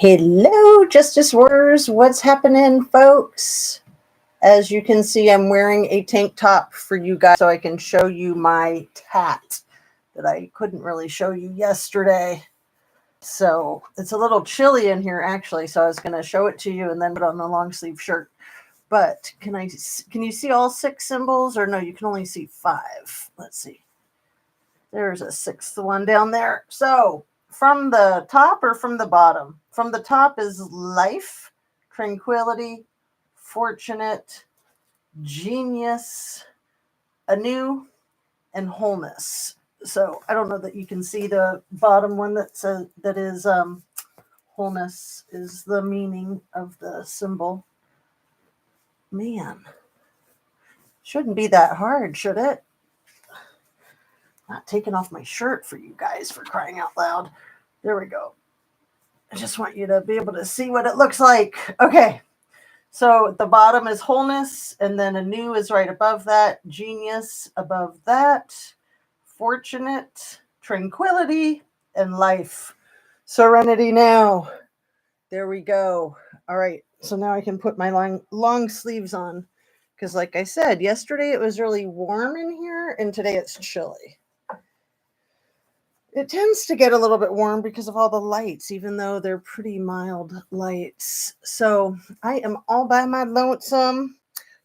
Hello, Justice Warriors. What's happening, folks? As you can see, I'm wearing a tank top for you guys so I can show you my tat that I couldn't really show you yesterday. So it's a little chilly in here, actually, so I was going to show it to you and then put on a long sleeve shirt. But can you see all 6 symbols? Or no, you can only see 5. Let's see. There's a 6th one down there. So from the top or from the bottom? From the top is life, tranquility, fortunate, genius, anew, and wholeness. So I don't know that you can see the bottom one that says that is wholeness is the meaning of the symbol. Man, shouldn't be that hard, should it? Not taking off my shirt for you guys, for crying out loud. There we go. I just want you to be able to see what it looks like. Okay. So the bottom is wholeness, and then anew is right above that, genius above that, fortunate, tranquility, and life. Serenity now. There we go. All right. So now I can put my long sleeves on because, like I said, yesterday it was really warm in here, and today it's chilly. It tends to get a little bit warm because of all the lights, even though they're pretty mild lights. So I am all by my lonesome.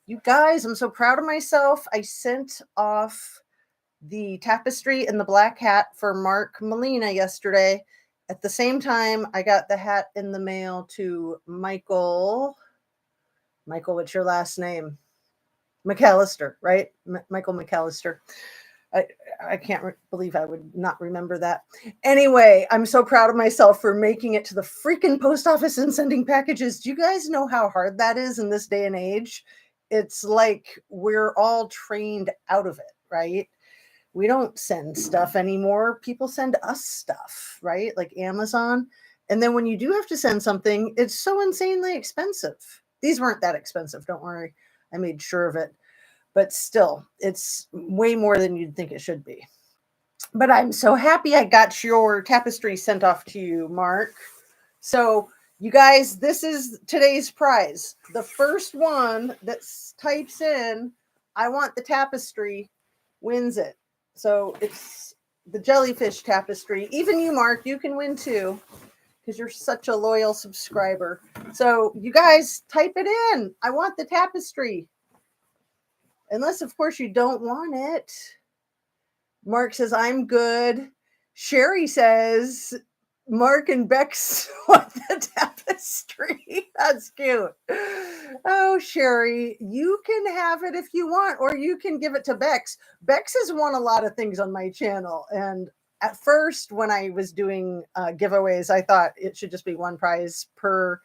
You guys, I'm so proud of myself. I sent off the tapestry and the black hat for Mark Molina yesterday. At the same time, I got the hat in the mail to Michael. Michael, what's your last name? McAllister, right? Michael McAllister. I can't believe I would not remember that. Anyway, I'm so proud of myself for making it to the freaking post office and sending packages. Do you guys know how hard that is in this day and age? It's like we're all trained out of it, right? We don't send stuff anymore. People send us stuff, right? Like Amazon. And then when you do have to send something, it's so insanely expensive. These weren't that expensive. Don't worry. I made sure of it. But still, it's way more than you'd think it should be. But I'm so happy I got your tapestry sent off to you, Mark. So, you guys, this is today's prize. The first one that types in, I want the tapestry, wins it. So, it's the jellyfish tapestry. Even you, Mark, you can win too because you're such a loyal subscriber. So, you guys, type it in. I want the tapestry. Unless, of course, you don't want it. Mark says, I'm good. Sherry says, Mark and Bex want the tapestry. That's cute. Oh, Sherry, you can have it if you want, or you can give it to Bex. Bex has won a lot of things on my channel. And at first, when I was doing giveaways, I thought it should just be one prize per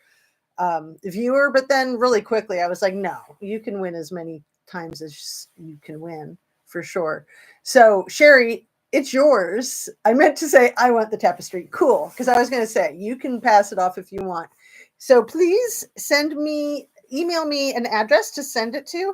viewer. But then really quickly, I was like, no, you can win as many times as you can win for sure. So Sherry, it's yours. I meant to say I want the tapestry. Cool, because I was going to say you can pass it off if you want. So please email me an address to send it to.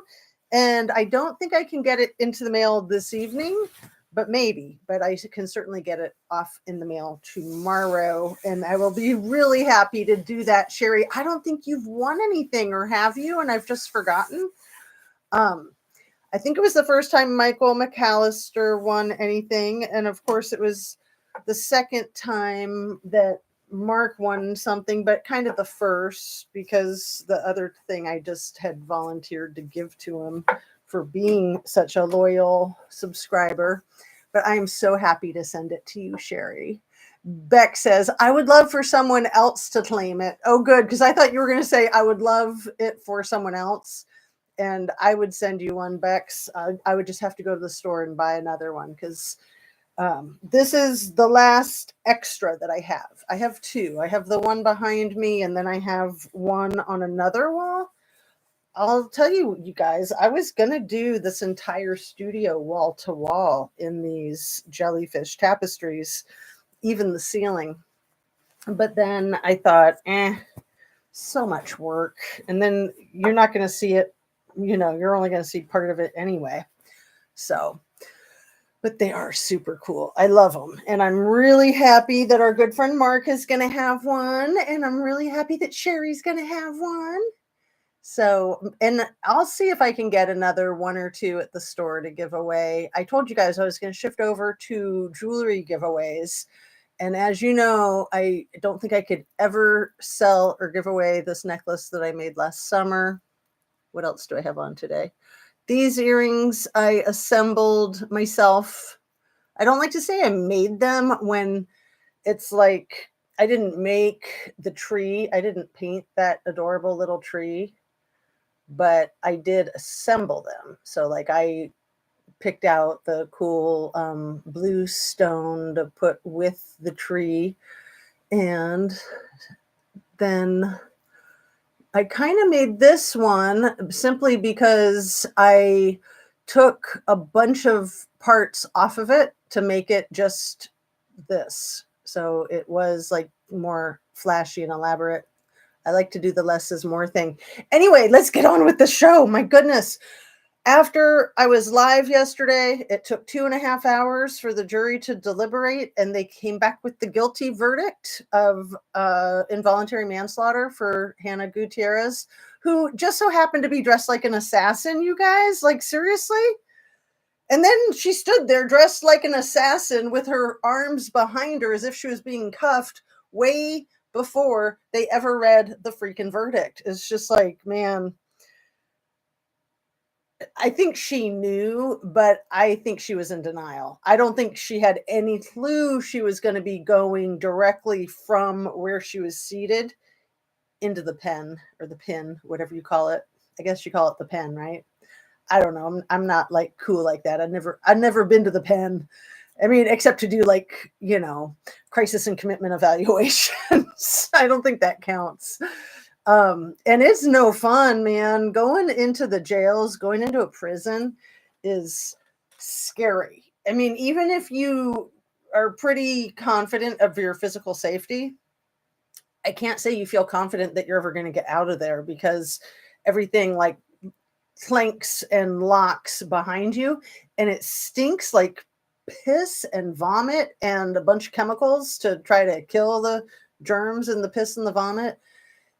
And I don't think I can get it into the mail this evening, but maybe. But I can certainly get it off in the mail tomorrow. And I will be really happy to do that, Sherry. I don't think you've won anything, or have you? And I've just forgotten. I think it was the first time Michael McAllister won anything. And of course, it was the second time that Mark won something, but kind of the first, because the other thing I just had volunteered to give to him for being such a loyal subscriber. But I'm so happy to send it to you, Sherry. Beck says, I would love for someone else to claim it. Oh, good, because I thought you were going to say I would love it for someone else. And I would send you one, Bex. I would just have to go to the store and buy another one because this is the last extra that I have. I have 2. I have the one behind me, and then I have one on another wall. I'll tell you, you guys, I was going to do this entire studio wall to wall in these jellyfish tapestries, even the ceiling. But then I thought, so much work. And then you're not going to see it. You're only going to see part of it anyway. So, but they are super cool. I love them. And I'm really happy that our good friend Mark is going to have one. And I'm really happy that Sherry's going to have one. So, and I'll see if I can get another one or two at the store to give away. I told you guys I was going to shift over to jewelry giveaways. And as you know, I don't think I could ever sell or give away this necklace that I made last summer. What else do I have on today? These earrings I assembled myself. I don't like to say I made them when it's like I didn't make the tree. I didn't paint that adorable little tree, but I did assemble them. So like I picked out the cool blue stone to put with the tree. And then I kind of made this one simply because I took a bunch of parts off of it to make it just this. So it was like more flashy and elaborate. I like to do the less is more thing. Anyway, let's get on with the show. My goodness. After I was live yesterday, it took 2.5 hours for the jury to deliberate, and they came back with the guilty verdict of involuntary manslaughter for Hannah Gutierrez, who just so happened to be dressed like an assassin, you guys. Like, seriously? And then she stood there dressed like an assassin with her arms behind her as if she was being cuffed way before they ever read the freaking verdict. It's just like, man, I think she knew, but I think she was in denial. I don't think she had any clue she was going to be going directly from where she was seated into the pen or the pin, whatever you call it. I guess you call it the pen, right? I don't know. I'm not like cool like that. I've never been to the pen. I mean, except to do like, crisis and commitment evaluations. I don't think that counts. And it's no fun, man. Going into the jails, going into a prison is scary. I mean, even if you are pretty confident of your physical safety, I can't say you feel confident that you're ever going to get out of there because everything like clanks and locks behind you, and it stinks like piss and vomit and a bunch of chemicals to try to kill the germs in the piss and the vomit.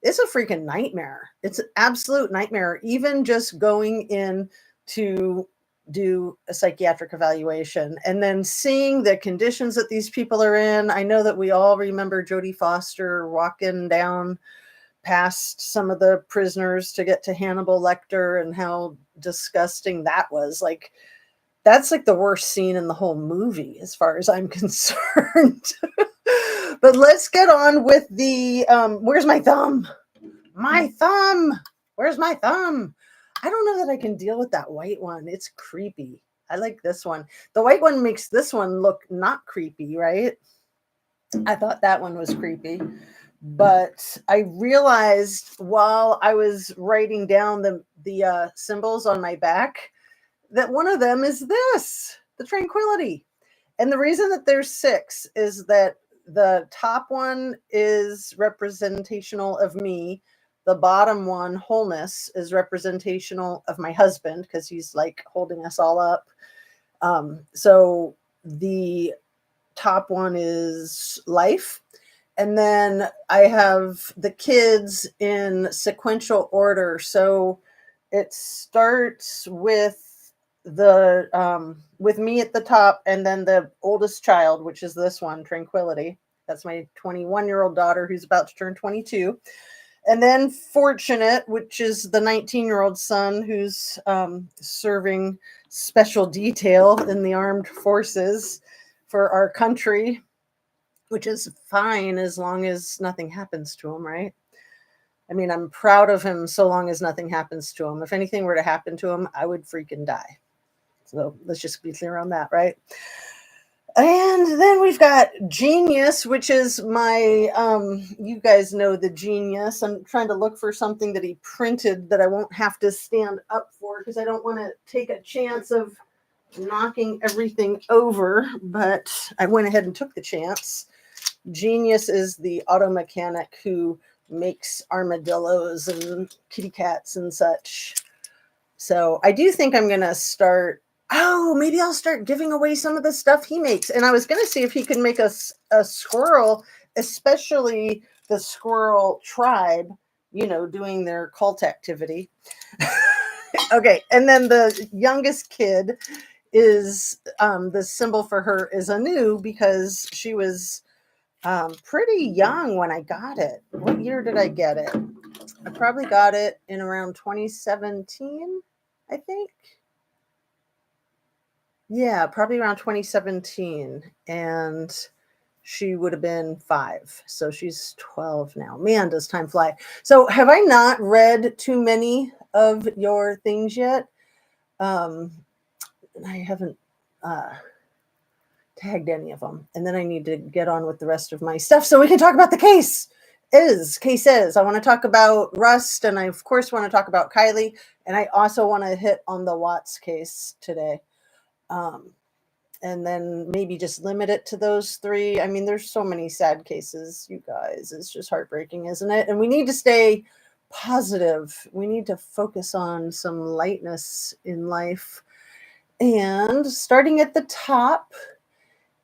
It's a freaking nightmare. It's an absolute nightmare. Even just going in to do a psychiatric evaluation and then seeing the conditions that these people are in. I know that we all remember Jodie Foster walking down past some of the prisoners to get to Hannibal Lecter and how disgusting that was. Like, that's like the worst scene in the whole movie as far as I'm concerned. But let's get on with the where's my thumb? My thumb. Where's my thumb? I don't know that I can deal with that white one. It's creepy. I like this one. The white one makes this one look not creepy, right? I thought that one was creepy. But I realized while I was writing down the symbols on my back that one of them is this, the tranquility. And the reason that there's 6 is that the top one is representational of me. The bottom one, wholeness, is representational of my husband because he's like holding us all up. So the top one is life. And then I have the kids in sequential order. So it starts with with me at the top, and then the oldest child, which is this one, Tranquility. That's my 21-year-old daughter who's about to turn 22. And then Fortunate, which is the 19-year-old son who's serving special detail in the armed forces for our country, which is fine as long as nothing happens to him, right? I mean, I'm proud of him so long as nothing happens to him. If anything were to happen to him, I would freaking die. So let's just be clear on that, right? And then we've got Genius, which is my, you guys know the Genius. I'm trying to look for something that he printed that I won't have to stand up for because I don't want to take a chance of knocking everything over, but I went ahead and took the chance. Genius is the auto mechanic who makes armadillos and kitty cats and such. So I do think I'm going to start Oh, maybe I'll start giving away some of the stuff he makes. And I was going to see if he could make us a squirrel, especially the squirrel tribe, doing their cult activity. Okay. And then the youngest kid is the symbol for her is Anu because she was pretty young when I got it. What year did I get it? I probably got it in around 2017, I think. Yeah, probably around 2017. And she would have been 5. So she's 12 now. Man, does time fly. So have I not read too many of your things yet? Um, I haven't tagged any of them. And then I need to get on with the rest of my stuff so we can talk about the cases. I want to talk about Rust, and I of course want to talk about Kiely, and I also want to hit on the Watts case today. And then maybe just limit it to those 3. I mean, there's so many sad cases, you guys. It's just heartbreaking, isn't it? And we need to stay positive. We need to focus on some lightness in life. And starting at the top,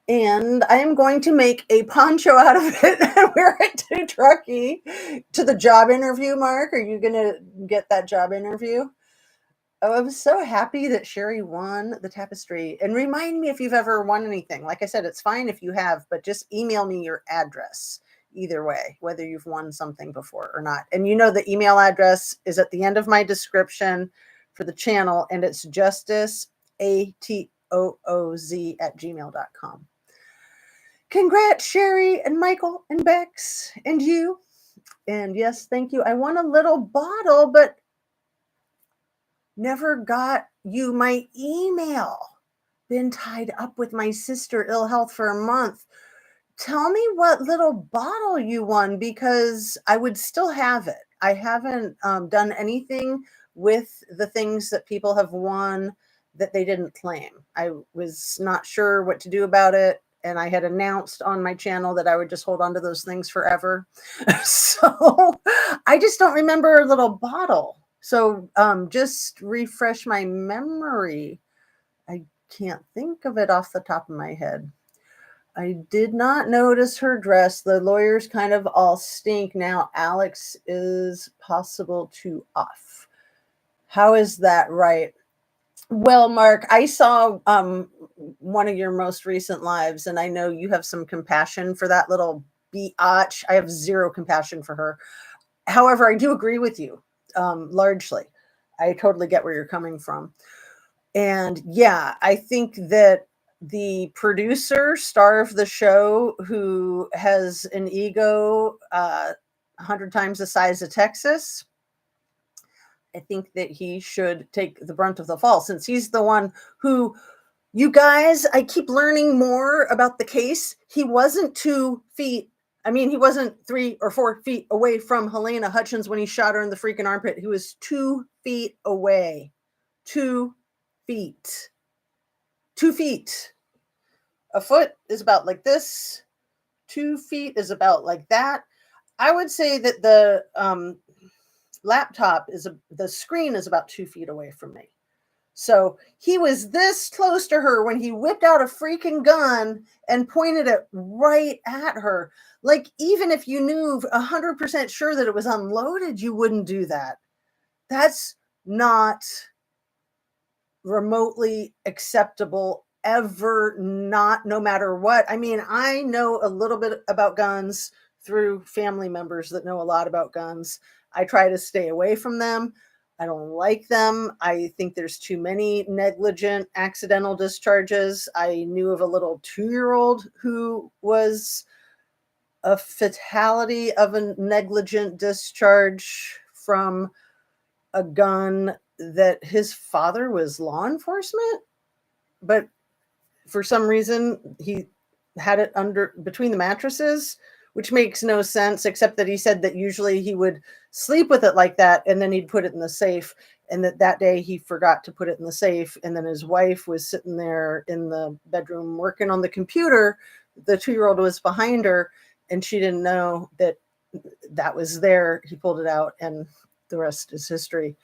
and I am going to make a poncho out of it and wear it to Truckee to the job interview. Mark, are you going to get that job interview? Oh, I was so happy that Sherry won the tapestry. And remind me if you've ever won anything. Like I said, it's fine if you have, but just email me your address either way, whether you've won something before or not. And the email address is at the end of my description for the channel, and it's justiceatooz@gmail.com. Congrats, Sherry and Michael and Bex and you. And yes, thank you. I won a little bottle, but never got you my email. Been tied up with my sister, ill health for a month. Tell me what little bottle you won because I would still have it. I haven't done anything with the things that people have won that they didn't claim. I was not sure what to do about it. And I had announced on my channel that I would just hold on to those things forever. So I just don't remember a little bottle. So just refresh my memory. I can't think of it off the top of my head. I did not notice her dress. The lawyers kind of all stink. Now Alex is possible to off. How is that right? Well, Mark, I saw one of your most recent lives, and I know you have some compassion for that little biatch. I have zero compassion for her. However, I do agree with you largely. I totally get where you're coming from. And yeah, I think that the producer, star of the show, who has an ego 100 times the size of Texas, I think that he should take the brunt of the fall since he's the one who, you guys, I keep learning more about the case. He wasn't 2 feet. I mean, he wasn't 3 or 4 feet away from Helena Hutchins when he shot her in the freaking armpit. He was 2 feet away. 2 feet. 2 feet. A foot is about like this. 2 feet is about like that. I would say that the laptop the screen is about 2 feet away from me. So he was this close to her when he whipped out a freaking gun and pointed it right at her. Like, even if you knew 100% sure that it was unloaded, you wouldn't do that. That's not remotely acceptable ever, not no matter what. I mean, I know a little bit about guns through family members that know a lot about guns. I try to stay away from them. I don't like them. I think there's too many negligent accidental discharges. I knew of a little 2-year-old who was a fatality of a negligent discharge from a gun that his father was law enforcement, but for some reason he had it under between the mattresses, which makes no sense, except that he said that usually he would sleep with it like that and then he'd put it in the safe, and that day he forgot to put it in the safe, and then his wife was sitting there in the bedroom working on the computer. The 2-year-old was behind her and she didn't know that was there. He pulled it out and the rest is history.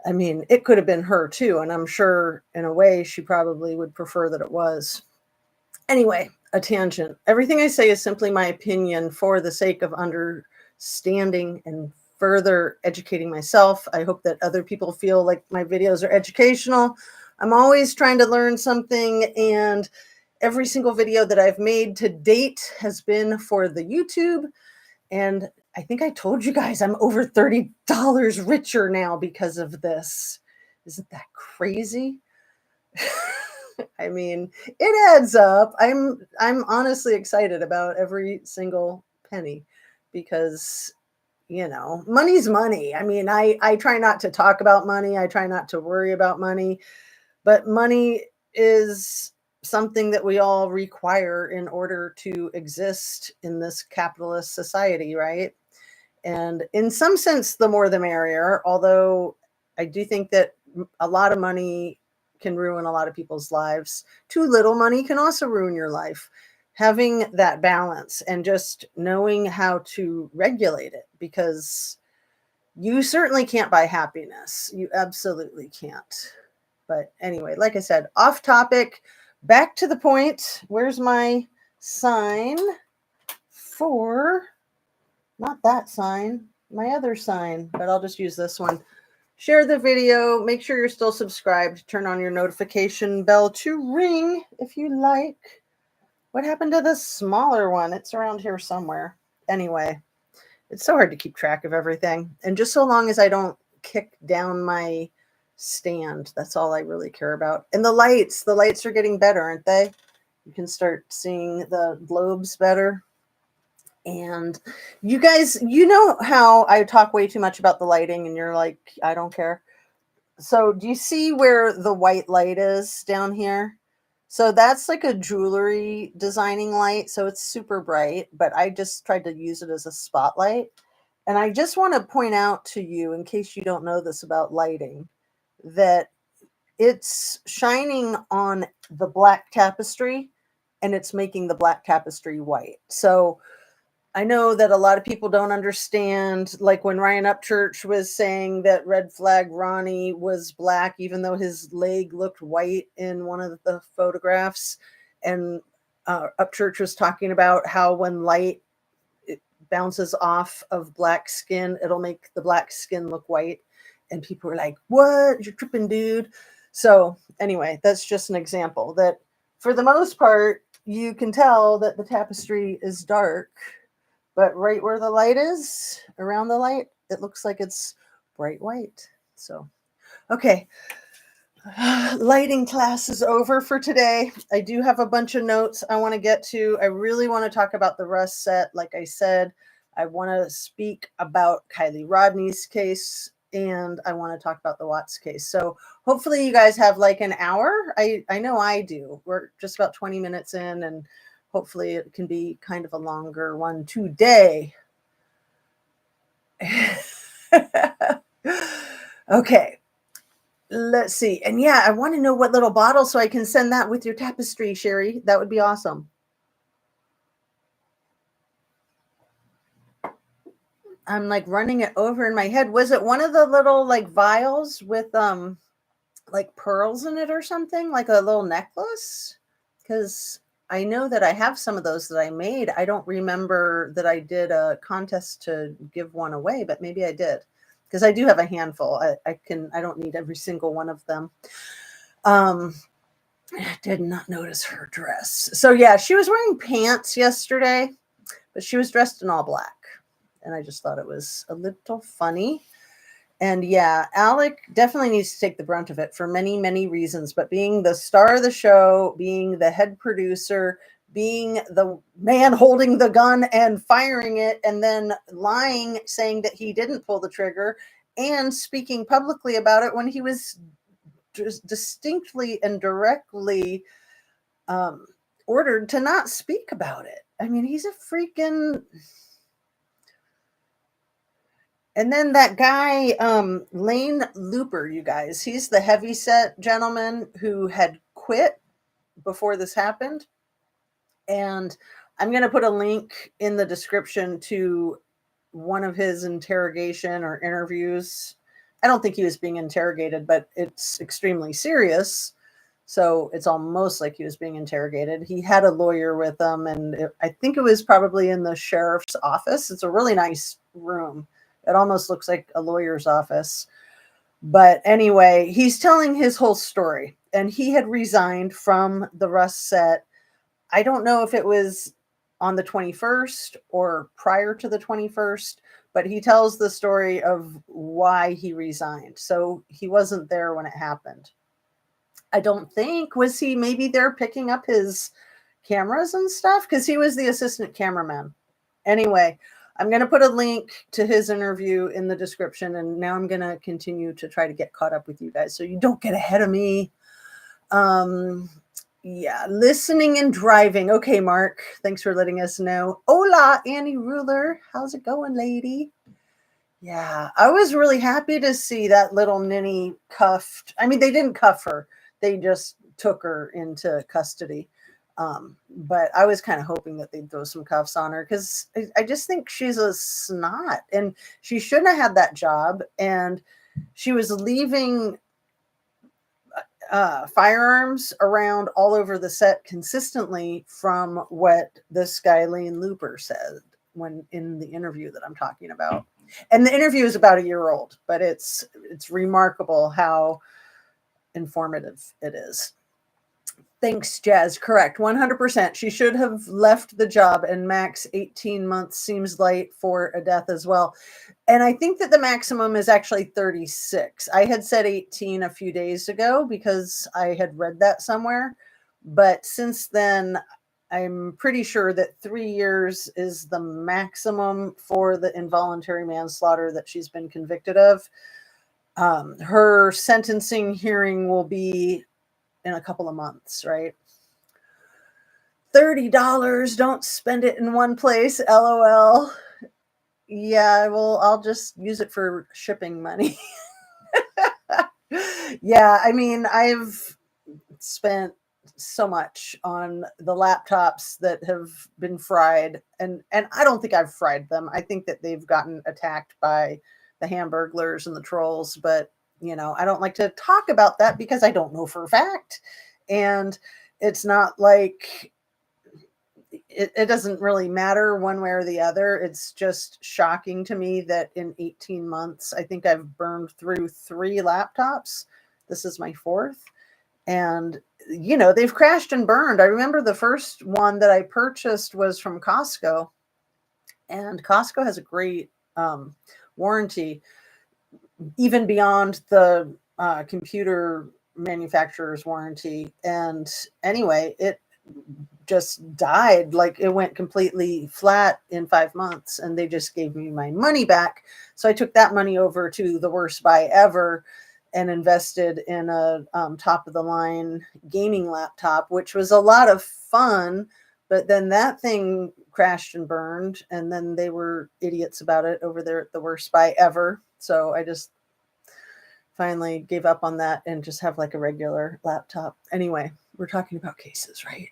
I mean, it could have been her too, and I'm sure in a way she probably would prefer that it was. Anyway, a tangent. Everything I say is simply my opinion for the sake of understanding and further educating myself. I hope that other people feel like my videos are educational. I'm always trying to learn something, and every single video that I've made to date has been for the YouTube. And I think I told you guys I'm over $30 richer now because of this. Isn't that crazy? I mean, it adds up. I'm honestly excited about every single penny because money's money. I mean, I try not to talk about money. I try not to worry about money, but money is something that we all require in order to exist in this capitalist society, right? And in some sense, the more the merrier, although I do think that a lot of money can ruin a lot of people's lives. Too little money can also ruin your life. Having that balance and just knowing how to regulate it, because you certainly can't buy happiness. You absolutely can't. But anyway, like I said, off topic, back to the point. Where's my sign for, not that sign, my other sign, but I'll just use this one. Share the video. Make sure you're still subscribed. Turn on your notification bell to ring if you like. What happened to the smaller one? It's around here somewhere. Anyway, it's so hard to keep track of everything. And just so long as I don't kick down my stand, that's all I really care about. And the lights are getting better, aren't they? You can start seeing the globes better. And you guys, you know how I talk way too much about the lighting and you're like, I don't care. So do you see where the white light is down here? So that's like a jewelry designing light. So it's super bright, but I just tried to use it as a spotlight. And I just want to point out to you, in case you don't know this about lighting, that it's shining on the black tapestry and it's making the black tapestry white. So I know that a lot of people don't understand, like when Ryan Upchurch was saying that Red Flag Ronnie was black, even though his leg looked white in one of the photographs. And Upchurch was talking about how when light bounces off of black skin, it'll make the black skin look white. And people were like, what? You're tripping, dude. So anyway, that's just an example that for the most part, you can tell that the tapestry is dark, but right where the light is, around the light, it looks like it's bright white. So, okay. Lighting class is over for today. I do have a bunch of notes I want to get to. I really want to talk about the Rust set. Like I said, I want to speak about Kiely Rodni's case, and I want to talk about the Watts case. So hopefully you guys have like an hour. I know I do. We're just about 20 minutes in, and hopefully it can be kind of a longer one today. Okay. Let's see. And yeah, I want to know what little bottle so I can send that with your tapestry, Sherry. That would be awesome. I'm like running it over in my head. Was it one of the little like vials with like pearls in it or something, like a little necklace? Because I know that I have some of those that I made. I don't remember that I did a contest to give one away, but maybe I did. Because I do have a handful. I don't need every single one of them. I did not notice her dress. So yeah, she was wearing pants yesterday, but she was dressed in all black. And I just thought it was a little funny. And yeah, Alec definitely needs to take the brunt of it for many, many reasons. But being the star of the show, being the head producer, being the man holding the gun and firing it, and then lying, saying that he didn't pull the trigger, and speaking publicly about it when he was just distinctly and directly ordered to not speak about it. I mean, he's a freaking... And then that guy, Lane Looper, you guys, he's the heavyset gentleman who had quit before this happened. And I'm going to put a link in the description to one of his interrogation or interviews I don't think he was being interrogated, but it's extremely serious. So it's almost like he was being interrogated. He had a lawyer with him, and I think it was probably in the sheriff's office. It's a really nice room. It almost looks like a lawyer's office. But anyway, he's telling his whole story, and he had resigned from the Rust set. I don't know if it was on the 21st or prior to the 21st, but he tells the story of why he resigned. So he wasn't there when it happened. I don't think, was he maybe there picking up his cameras and stuff? Because he was the assistant cameraman. Anyway, I'm going to put a link to his interview in the description, and now I'm going to continue to try to get caught up with you guys so you don't get ahead of me. Yeah, listening and driving. Okay, Mark, thanks for letting us know. Hola, Annie Ruler. How's it going, lady? Yeah, I was really happy to see that little ninny cuffed. I mean, they didn't cuff her. They just took her into custody. But I was kind of hoping that they'd throw some cuffs on her because I just think she's a snot and she shouldn't have had that job. And she was leaving firearms around all over the set consistently from what this guy, Lane Looper, said when in the interview that I'm talking about. And the interview is about a year old, but it's remarkable how informative it is. Thanks, Jazz. Correct. 100%. She should have left the job, and max 18 months seems light for a death as well. And I think that the maximum is actually 36. I had said 18 a few days ago because I had read that somewhere. But since then, I'm pretty sure that 3 years is the maximum for the involuntary manslaughter that she's been convicted of. Her sentencing hearing will be in a couple of months, right? $30. Don't spend it in one place. LOL. Yeah, well, I'll just use it for shipping money. Yeah, I mean, I've spent so much on the laptops that have been fried, and I don't think I've fried them. I think that they've gotten attacked by the Hamburglers and the trolls, but I don't like to talk about that because I don't know for a fact. And it's not like it doesn't really matter one way or the other. It's just shocking to me that in 18 months, I think I've burned through 3 laptops. This is my 4th. And, they've crashed and burned. I remember the first one that I purchased was from Costco. And Costco has a great warranty, even beyond the computer manufacturer's warranty. And anyway, it just died. Like it went completely flat in 5 months, and they just gave me my money back. So I took that money over to the worst buy ever and invested in a top of the line gaming laptop, which was a lot of fun. But then that thing crashed and burned, and then they were idiots about it over there at the worst buy ever. So I just finally gave up on that and just have like a regular laptop. Anyway, we're talking about cases, right?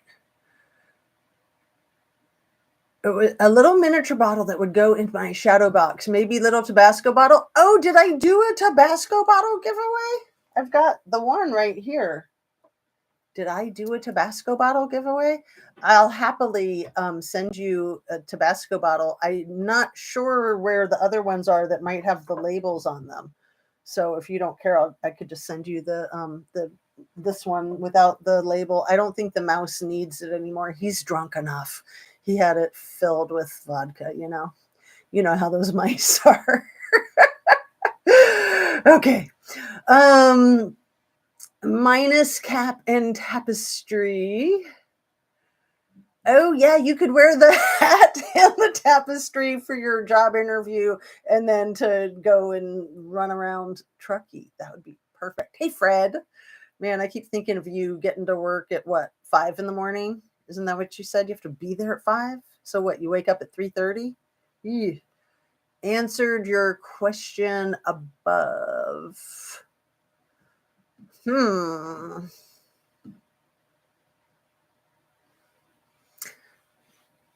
It was a little miniature bottle that would go in my shadow box. Maybe little Tabasco bottle. Oh, did I do a Tabasco bottle giveaway? I've got the one right here. Did I do a Tabasco bottle giveaway? I'll happily send you a Tabasco bottle. I'm not sure where the other ones are that might have the labels on them. So if you don't care, I could just send you this one without the label. I don't think the mouse needs it anymore. He's drunk enough. He had it filled with vodka, You know how those mice are. Okay. Minus cap and tapestry. Oh yeah, you could wear the hat and the tapestry for your job interview and then to go and run around Truckee. That would be perfect. Hey Fred. Man, I keep thinking of you getting to work at what, 5 in the morning? Isn't that what you said? You have to be there at 5? So what, you wake up at 3:30? Answered your question above.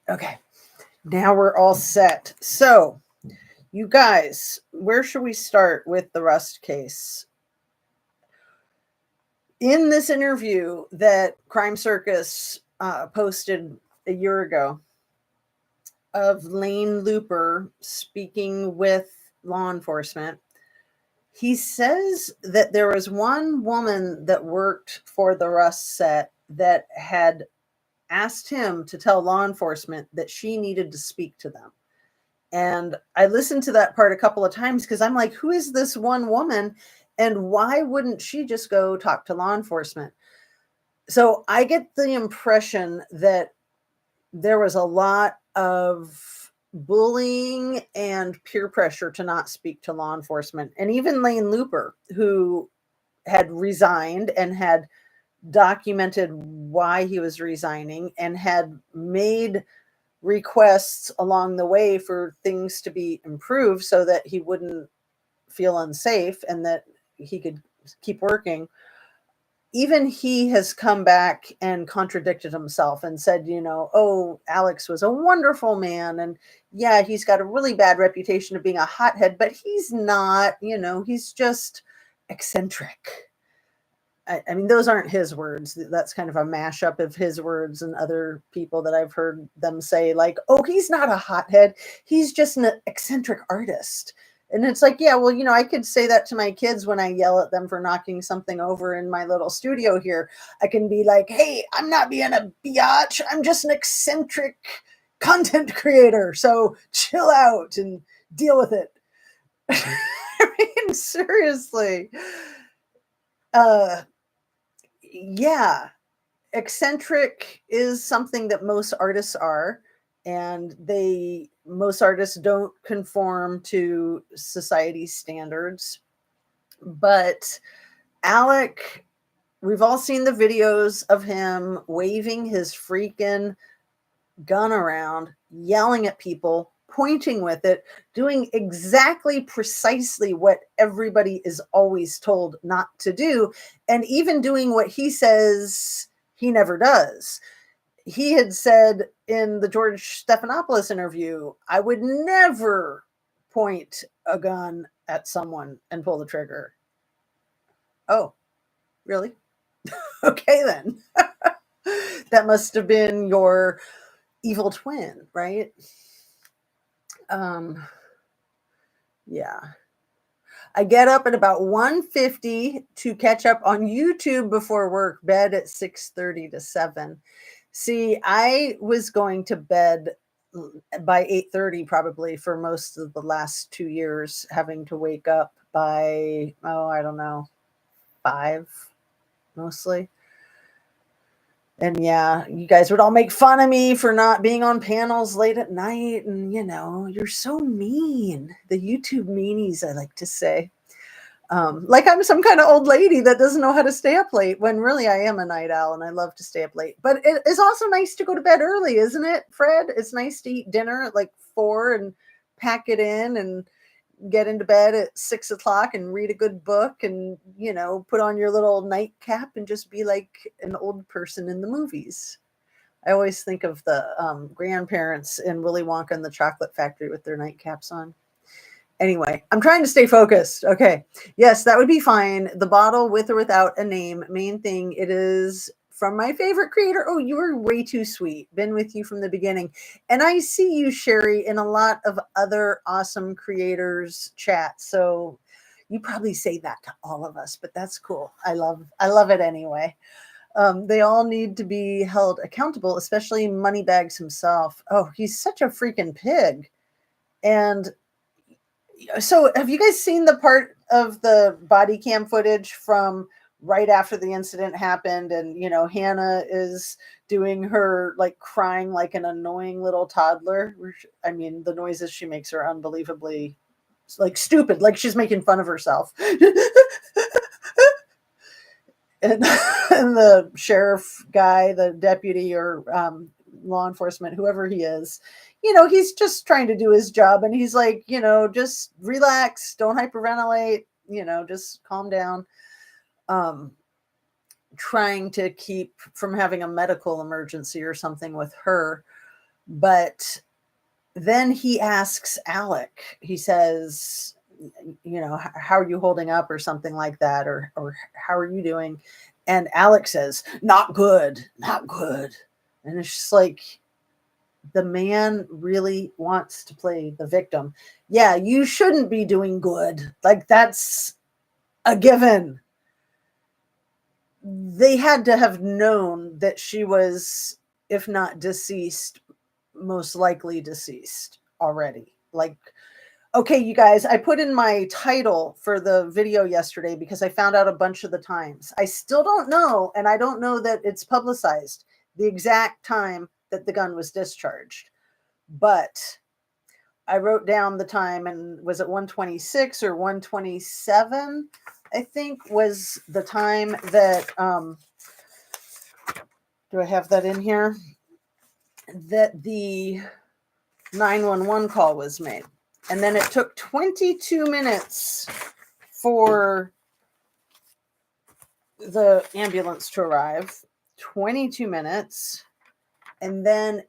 Okay. Now we're all set. So You guys, where should we start with the Rust case? In this interview that Crime Circus posted a year ago of Lane Looper speaking with law enforcement, he says that there was one woman that worked for the Rust set that had asked him to tell law enforcement that she needed to speak to them. And I listened to that part a couple of times because I'm like, who is this one woman? And why wouldn't she just go talk to law enforcement? So I get the impression that there was a lot of bullying and peer pressure to not speak to law enforcement. And even Lane Looper, who had resigned and had documented why he was resigning and had made requests along the way for things to be improved so that he wouldn't feel unsafe and that he could keep working. Even he has come back and contradicted himself and said, oh, Alex was a wonderful man. And yeah, he's got a really bad reputation of being a hothead, but he's not, he's just eccentric. I mean, those aren't his words. That's kind of a mashup of his words and other people that I've heard them say, like, oh, he's not a hothead. He's just an eccentric artist. And it's like, yeah, well, I could say that to my kids when I yell at them for knocking something over in my little studio here. I can be like, hey, I'm not being a biatch. I'm just an eccentric content creator. So chill out and deal with it. I mean, seriously. Yeah, eccentric is something that most artists are, and most artists don't conform to society's standards. But Alec, we've all seen the videos of him waving his freaking gun around, yelling at people, pointing with it, doing exactly precisely what everybody is always told not to do, and even doing what he says he never does. He had said in the George Stephanopoulos interview, I would never point a gun at someone and pull the trigger. Oh, really? Okay, then. That must have been your evil twin, right? Yeah. I get up at about 1:50 to catch up on YouTube before work, bed at 6:30 to 7. See, I was going to bed by 8:30 probably for most of the last 2 years, having to wake up by, I don't know, 5 mostly. And yeah, you guys would all make fun of me for not being on panels late at night. And, you're so mean. The YouTube meanies, I like to say. Like I'm some kind of old lady that doesn't know how to stay up late, when really I am a night owl and I love to stay up late. But it is also nice to go to bed early, isn't it, Fred? It's nice to eat dinner at like 4 and pack it in and get into bed at 6 o'clock and read a good book and, put on your little nightcap and just be like an old person in the movies. I always think of the grandparents in Willy Wonka and the Chocolate Factory with their nightcaps on. Anyway, I'm trying to stay focused. Okay. Yes, that would be fine. The bottle with or without a name. Main thing, it is from my favorite creator. Oh, you were way too sweet. Been with you from the beginning. And I see you, Sherry, in a lot of other awesome creators chat. So you probably say that to all of us, but that's cool. I love it anyway. They all need to be held accountable, especially Moneybags himself. Oh, he's such a freaking pig. And so have you guys seen the part of the body cam footage from right after the incident happened? And, Hannah is doing her like crying like an annoying little toddler. I mean, the noises she makes are unbelievably like stupid, like she's making fun of herself. and, and the sheriff guy, the deputy or law enforcement, whoever he is, he's just trying to do his job. And he's like, just relax, don't hyperventilate, just calm down. Trying to keep from having a medical emergency or something with her. But then he asks Alec, he says, how are you holding up or something like that? Or how are you doing? And Alec says, not good, not good. And it's just like, the man really wants to play the victim. Yeah, you shouldn't be doing good. Like, that's a given. They had to have known that she was, if not deceased, most likely deceased already. Like, okay, you guys, I put in my title for the video yesterday because I found out a bunch of the times. I still don't know, and I don't know that it's publicized, the exact time that the gun was discharged. But I wrote down the time, and was it 126 or 127? I think was the time that do I have that in here? That the 911 call was made. And then it took 22 minutes for the ambulance to arrive. 22 minutes. And then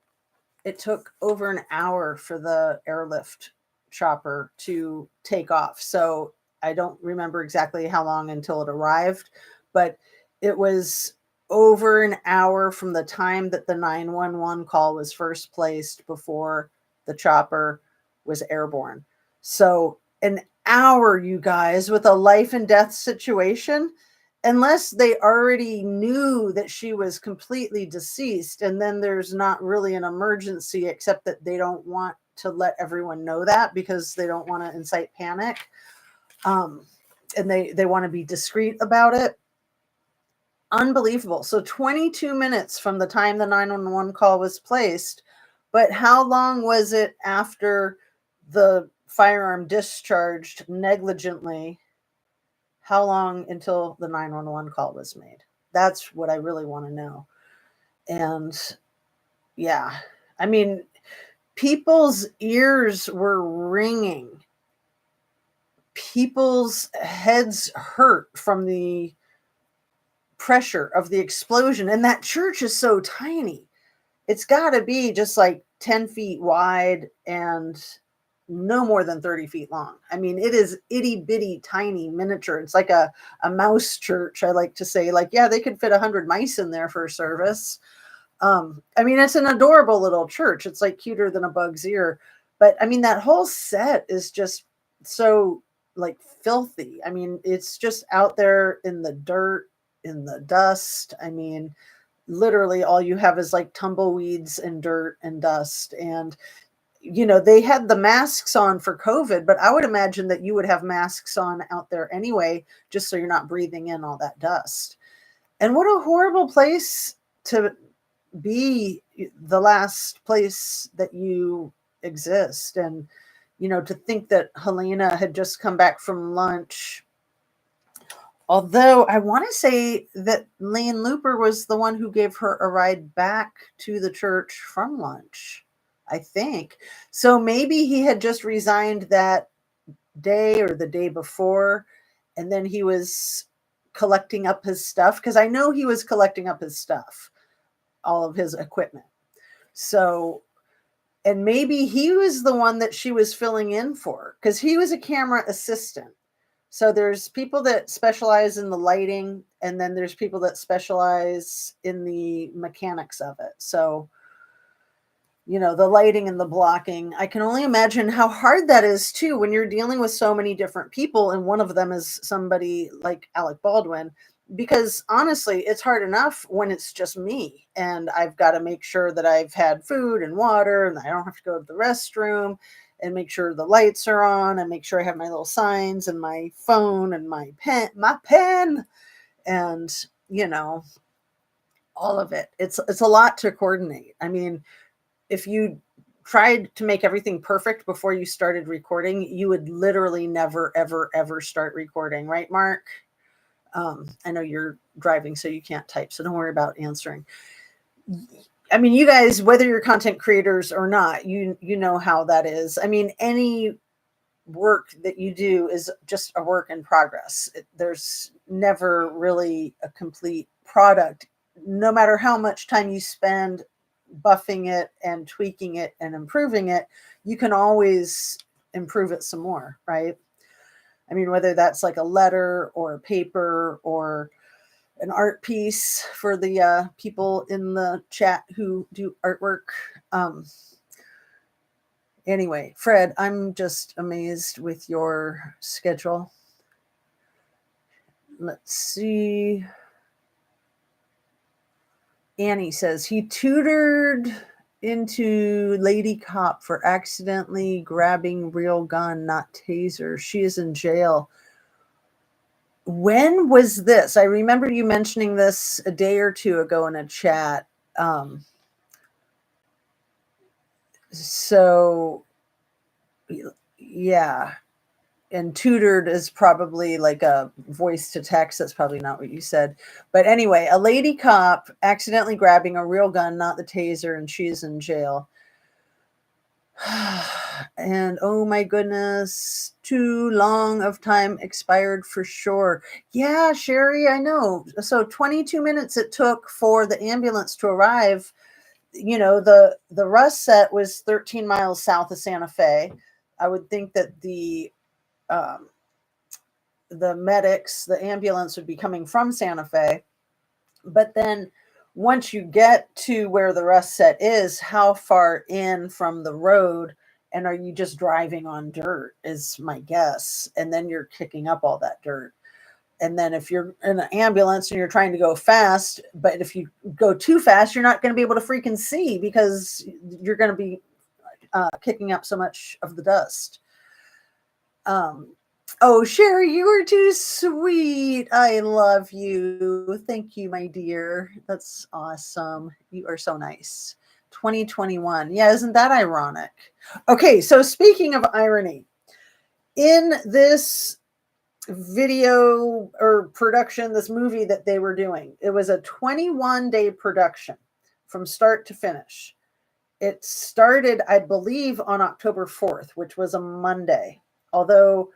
it took over an hour for the airlift chopper to take off. So I don't remember exactly how long until it arrived, but it was over an hour from the time that the 911 call was first placed before the chopper was airborne. So an hour, you guys, with a life and death situation, unless they already knew that she was completely deceased, and then there's not really an emergency, except that they don't want to let everyone know that because they don't want to incite panic, and they want to be discreet about it. Unbelievable. So 22 minutes from the time the 911 call was placed, but how long was it after the firearm discharged negligently? How long until the 911 call was made? That's what I really want to know. And yeah, I mean, people's ears were ringing. People's heads hurt from the pressure of the explosion. And that church is so tiny. It's got to be just like 10 feet wide and no more than 30 feet long. I mean, it is itty bitty tiny miniature. It's like a mouse church. I like to say, like, yeah, they could fit 100 mice in there for a service. I mean, it's an adorable little church. It's like cuter than a bug's ear. But I mean, that whole set is just so like filthy. I mean, it's just out there in the dirt, in the dust. I mean, literally all you have is like tumbleweeds and dirt and dust. And they had the masks on for COVID, but I would imagine that you would have masks on out there anyway, just so you're not breathing in all that dust. And what a horrible place to be, the last place that you exist. And, to think that Helena had just come back from lunch. Although I want to say that Lane Looper was the one who gave her a ride back to the church from lunch, I think. So maybe he had just resigned that day or the day before, and then he was collecting up his stuff, because I know he was collecting up his stuff, all of his equipment. So, and maybe he was the one that she was filling in for, because he was a camera assistant. So there's people that specialize in the lighting, and then there's people that specialize in the mechanics of it. So, the lighting and the blocking, I can only imagine how hard that is too, when you're dealing with so many different people. And one of them is somebody like Alec Baldwin, because honestly, it's hard enough when it's just me, and I've got to make sure that I've had food and water, and I don't have to go to the restroom, and make sure the lights are on, and make sure I have my little signs and my phone and my pen, and all of it. It's a lot to coordinate. I mean, if you tried to make everything perfect before you started recording, you would literally never, ever, ever start recording, right, Mark? I know you're driving, so you can't type, so don't worry about answering. I mean, you guys, whether you're content creators or not, you know how that is. I mean, any work that you do is just a work in progress. There's never really a complete product, no matter how much time you spend buffing it and tweaking it and improving it, you can always improve it some more, right? I mean, whether that's like a letter or a paper or an art piece for the people in the chat who do artwork. Um, anyway, Fred, I'm just amazed with your schedule. Let's see. Annie says he tutored into Lady Cop for accidentally grabbing real gun, not taser. She is in jail. When was this? I remember you mentioning this a day or two ago in a chat. So, yeah. And tutored is probably like a voice to text. That's probably not what you said. But anyway, a lady cop accidentally grabbing a real gun, not the taser, and she's in jail. And oh my goodness, too long of time expired for sure. Yeah, Sherry, I know. So 22 minutes it took for the ambulance to arrive. You know, the rust set was 13 miles south of Santa Fe. I would think that um, the medics, the ambulance would be coming from Santa Fe. But then once you get to where the rust set is, how far in from the road, and are you just driving on dirt is my guess. And then you're kicking up all that dirt. And then if you're in an ambulance and you're trying to go fast, but if you go too fast, you're not going to be able to freaking see because you're going to be kicking up so much of the dust. Oh, Sherry, you are too sweet. I love you. Thank you, my dear. That's awesome. You are so nice. 2021. Yeah, isn't that ironic? Okay, so speaking of irony, in this video or production, this movie that they were doing, it was a 21-day production from start to finish. It started, I believe, on October 4th, which was a Monday, although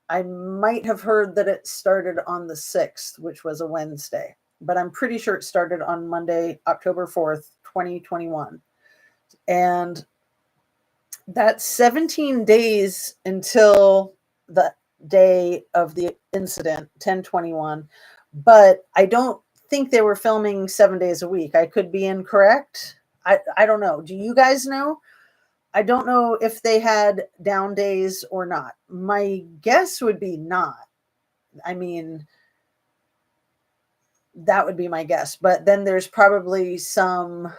I might have heard that it started on the 6th, which was a Wednesday, but I'm pretty sure it started on Monday, October 4th, 2021. And that's 17 days until the day of the incident, 10/21. But I don't think they were filming 7 days a week. I could be incorrect. I don't know. Do you guys know? I don't know if they had down days or not. My guess would be not. I mean, that would be my guess. But then there's probably some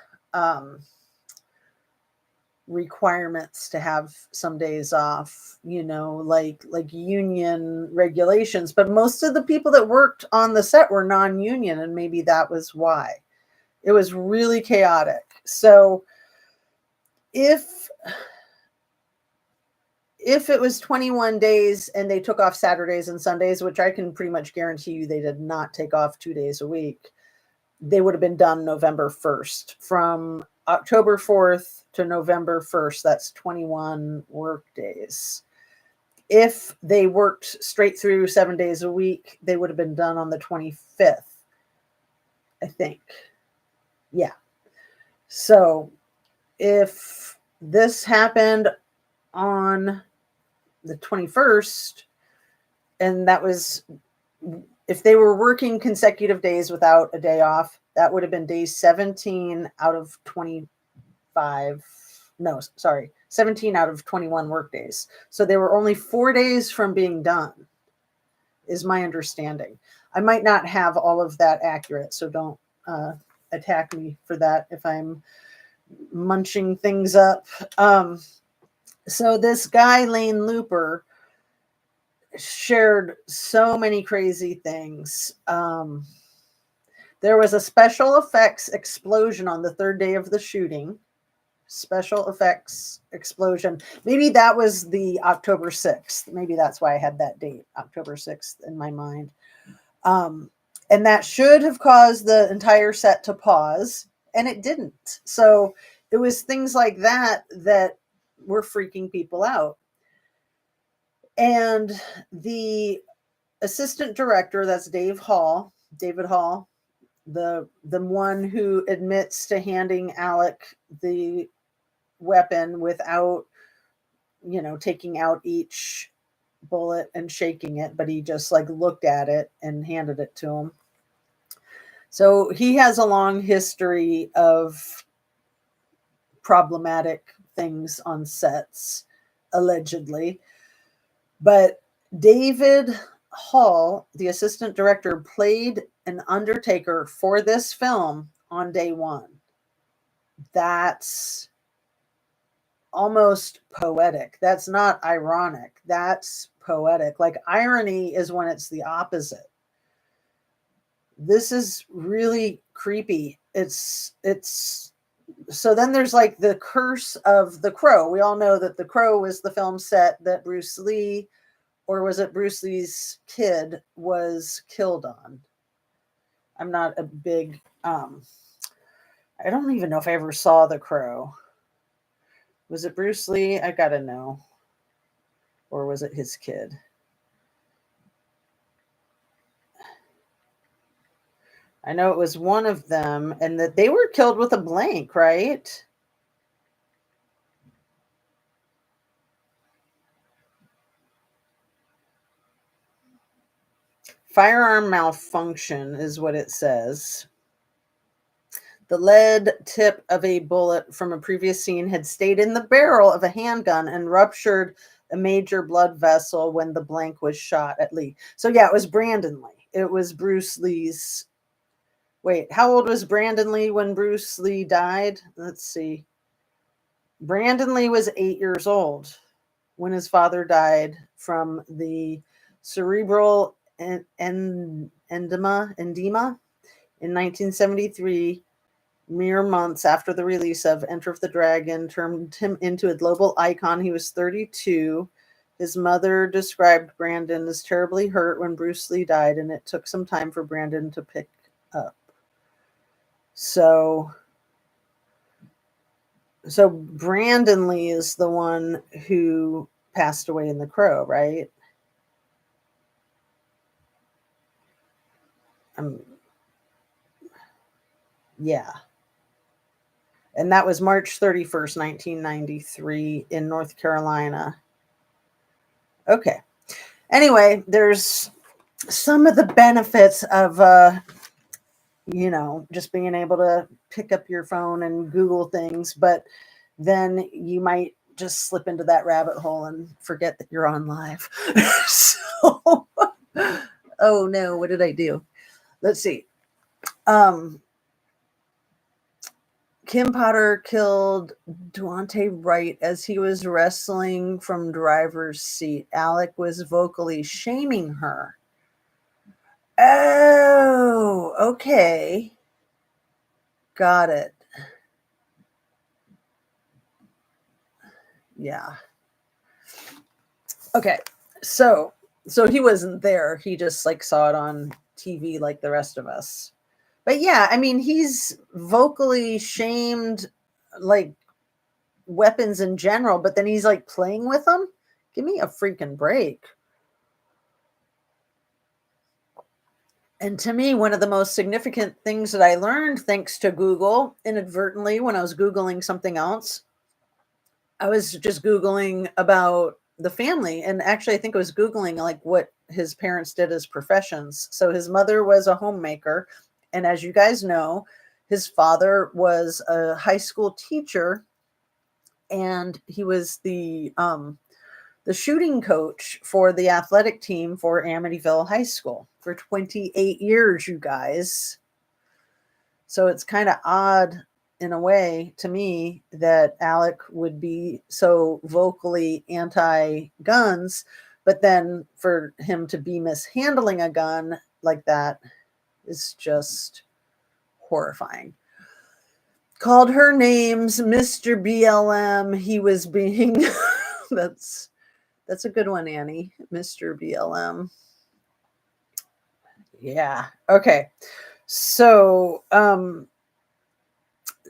requirements to have some days off, you know, like union regulations. But most of the people that worked on the set were non-union, and maybe that was why. It was really chaotic. So if it was 21 days and they took off Saturdays and Sundays, which I can pretty much guarantee you they did not take off 2 days a week, they would have been done November 1st. From October 4th to November 1st, that's 21 work days. If they worked straight through 7 days a week, they would have been done on the 25th, I think. Yeah. So if this happened on the 21st, and that was, if they were working consecutive days without a day off, that would have been day 17 out of 25. No, sorry, 17 out of 21 work days. So they were only 4 days from being done, is my understanding. I might not have all of that accurate, so don't attack me for that if I'm munching things up. So this guy, Lane Looper, shared so many crazy things. There was a special effects explosion on the third day of the shooting. Special effects explosion. Maybe that was the October 6th. Maybe that's why I had that date, October 6th, in my mind. And that should have caused the entire set to pause, and it didn't. So it was things like that that were freaking people out. And the assistant director, that's David Hall, the one who admits to handing Alec the weapon without, taking out each bullet and shaking it, but he just like looked at it and handed it to him. So he has a long history of problematic things on sets, allegedly. But David Hall, the assistant director, played an undertaker for this film on day one. That's almost poetic. That's not ironic. That's poetic. Like, irony is when it's the opposite. This is really creepy. It's so then there's like the curse of the crow. We all know that the crow was the film set that Bruce Lee, or was it Bruce Lee's kid, was killed on. I'm not a big I don't even know if I ever saw The Crow. Was it Bruce Lee? I gotta know. Or was it his kid? I know it was one of them, and that they were killed with a blank, right? Firearm malfunction is what it says. The lead tip of a bullet from a previous scene had stayed in the barrel of a handgun and ruptured a major blood vessel when the blank was shot at Lee. So yeah, it was Brandon Lee. It was Bruce Lee's. Wait, how old was Brandon Lee when Bruce Lee died? Let's see. Brandon Lee was 8 years old when his father died from the cerebral edema in 1973. Mere months after the release of Enter of the Dragon turned him into a global icon. He was 32. His mother described Brandon as terribly hurt when Bruce Lee died, and it took some time for Brandon to pick up. So Brandon Lee is the one who passed away in The Crow, right? Yeah. And that was March 31st, 1993 in North Carolina. Okay. Anyway, there's some of the benefits of just being able to pick up your phone and Google things, but then you might just slip into that rabbit hole and forget that you're on live. So, oh no, what did I do? Let's see. Kim Potter killed Duante Wright as he was wrestling from driver's seat. Alec was vocally shaming her. Oh, okay. Got it. Yeah. Okay. So he wasn't there. He just like saw it on TV like the rest of us. But yeah, I mean, he's vocally shamed like weapons in general, but then he's like playing with them. Give me a freaking break. And to me, one of the most significant things that I learned, thanks to Google, inadvertently, when I was Googling something else, I was just Googling about the family. And actually, I think I was Googling like what his parents did as professions. So his mother was a homemaker. And as you guys know, his father was a high school teacher, and he was the shooting coach for the athletic team for Amityville High School for 28 years, you guys. So it's kind of odd in a way to me that Alec would be so vocally anti-guns, but then for him to be mishandling a gun like that is just horrifying. Called her names, Mr. BLM. He was being that's a good one, Annie. Mr. BLM. Yeah. Okay. So,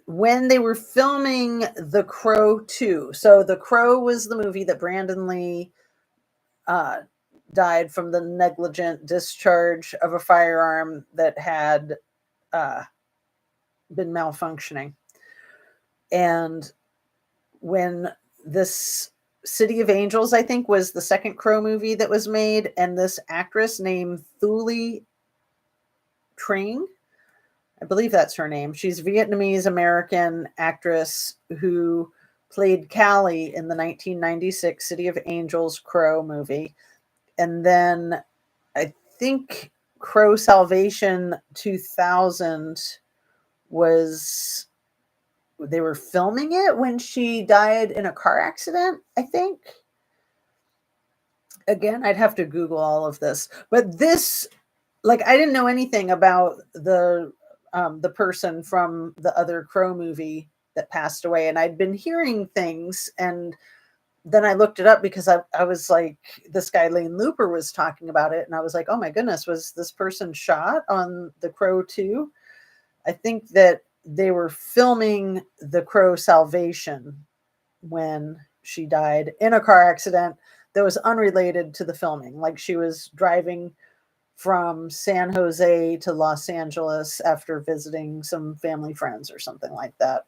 when they were filming The Crow 2, so The Crow was the movie that Brandon Lee died from the negligent discharge of a firearm that had been malfunctioning. And when this City of Angels, I think, was the second Crow movie that was made, and this actress named Thule Trang, I believe that's her name. She's a Vietnamese American actress who played Callie in the 1996 City of Angels Crow movie. And then I think Crow Salvation 2000 was, they were filming it when she died in a car accident, I think. Again, I'd have to Google all of this. But this, like, I didn't know anything about the person from the other Crow movie that passed away, and I'd been hearing things, and then I looked it up because I was like, this guy Lane Looper was talking about it, and I was like, oh my goodness, was this person shot on The Crow too? I think that they were filming The Crow Salvation when she died in a car accident that was unrelated to the filming. Like, she was driving from San Jose to Los Angeles after visiting some family friends or something like that.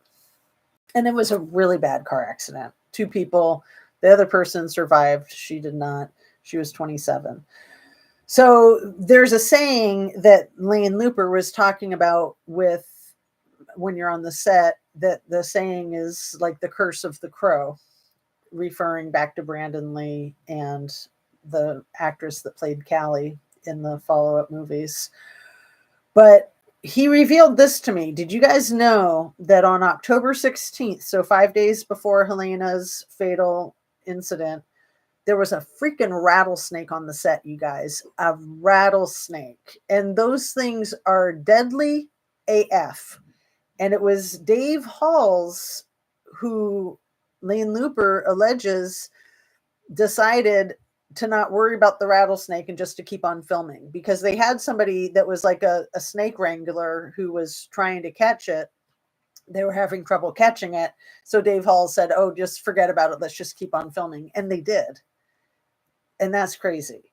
And it was a really bad car accident. 2 people, the other person survived. She did not. She was 27. So there's a saying that Lane Looper was talking about with when you're on the set, that the saying is like the curse of the crow, referring back to Brandon Lee and the actress that played Callie in the follow-up movies. But he revealed this to me. Did you guys know that on October 16th, so 5 days before Helena's fatal incident, there was a freaking rattlesnake on the set, you guys? A rattlesnake. And those things are deadly AF. And it was Dave Halls who Lane Looper alleges decided to not worry about the rattlesnake and just to keep on filming, because they had somebody that was like a snake wrangler who was trying to catch it. They were having trouble catching it. So Dave Hall said, oh, just forget about it. Let's just keep on filming. And they did. And that's crazy.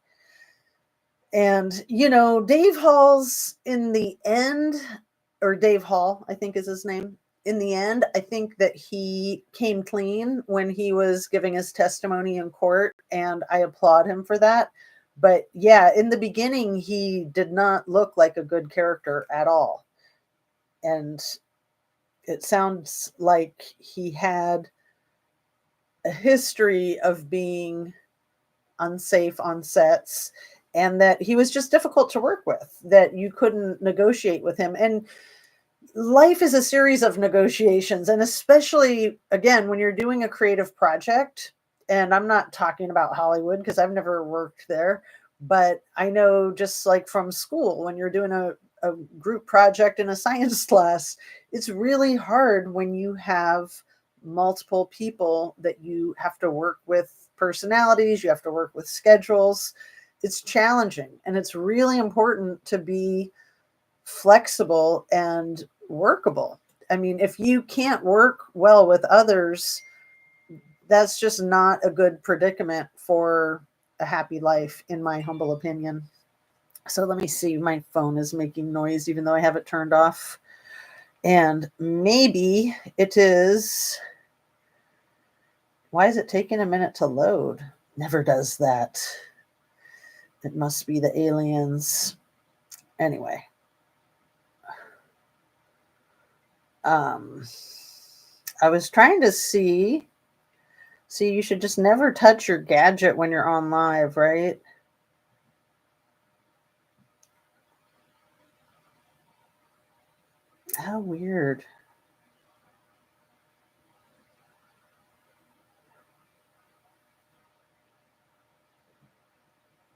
And, you know, Dave Hall's in the end, or Dave Hall, I think is his name. In the end, I think that he came clean when he was giving his testimony in court, and I applaud him for that. But yeah, in the beginning, he did not look like a good character at all. And it sounds like he had a history of being unsafe on sets, and that he was just difficult to work with, that you couldn't negotiate with him. And life is a series of negotiations, and especially, again, when you're doing a creative project, and I'm not talking about Hollywood because I've never worked there, but I know just like from school, when you're doing a group project in a science class, it's really hard when you have multiple people that you have to work with, personalities, you have to work with schedules. It's challenging, and it's really important to be flexible and workable. I mean, if you can't work well with others, that's just not a good predicament for a happy life, in my humble opinion. So let me see. My phone is making noise, even though I have it turned off. And maybe it is. Why is it taking a minute to load? Never does that. It must be the aliens. Anyway. I was trying to see. See, you should just never touch your gadget when you're on live, right? How weird.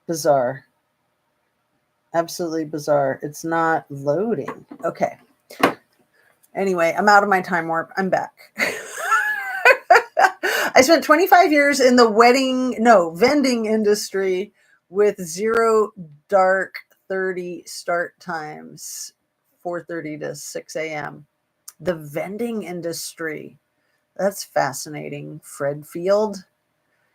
Bizarre. Absolutely bizarre. It's not loading. Okay. Anyway, I'm out of my time warp. I'm back. I spent 25 years in the vending industry with 0 dark 30 start times, 4:30 to 6 a.m. The vending industry. That's fascinating, Fred Field.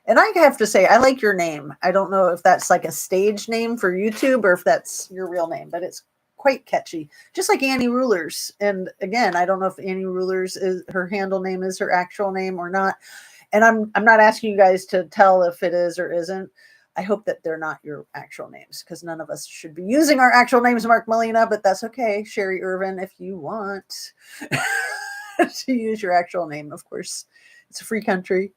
And I have to say, I like your name. I don't know if that's like a stage name for YouTube or if that's your real name, but it's quite catchy, just like Annie Rulers. And again, I don't know if Annie Rulers is her handle name is her actual name or not. And I'm not asking you guys to tell if it is or isn't. I hope that they're not your actual names because none of us should be using our actual names, Mark Molina, but that's okay. Sherry Irvin, if you want to use your actual name, of course, it's a free country.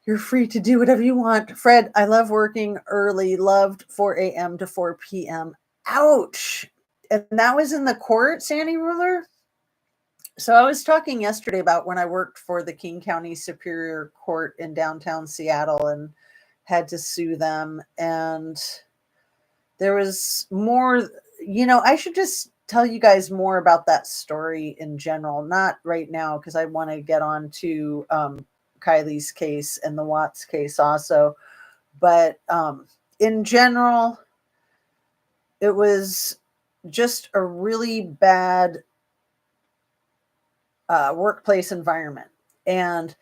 You're free to do whatever you want. Fred, I love working early, loved 4 a.m. to 4 p.m. Ouch. And that was in the court, Sandy Ruler? So I was talking yesterday about when I worked for the King County Superior Court in downtown Seattle and had to sue them. And there was more, I should just tell you guys more about that story in general, not right now, because I want to get on to Kiely's case and the Watts case also. But in general, it was just a really bad workplace environment. And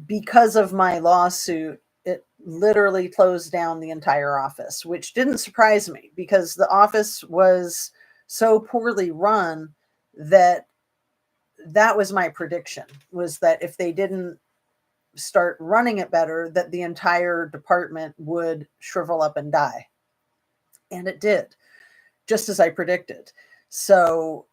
because of my lawsuit, it literally closed down the entire office, which didn't surprise me because the office was so poorly run that was my prediction, was that if they didn't start running it better, that the entire department would shrivel up and die. And it did, just as I predicted. So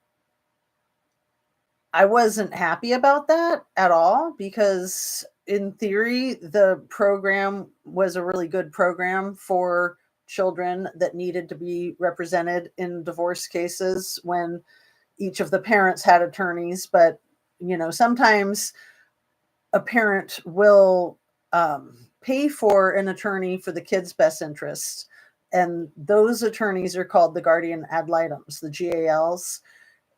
I wasn't happy about that at all because in theory, the program was a really good program for children that needed to be represented in divorce cases when each of the parents had attorneys. But, sometimes a parent will pay for an attorney for the kid's best interest. And those attorneys are called the guardian ad litems, the GALs.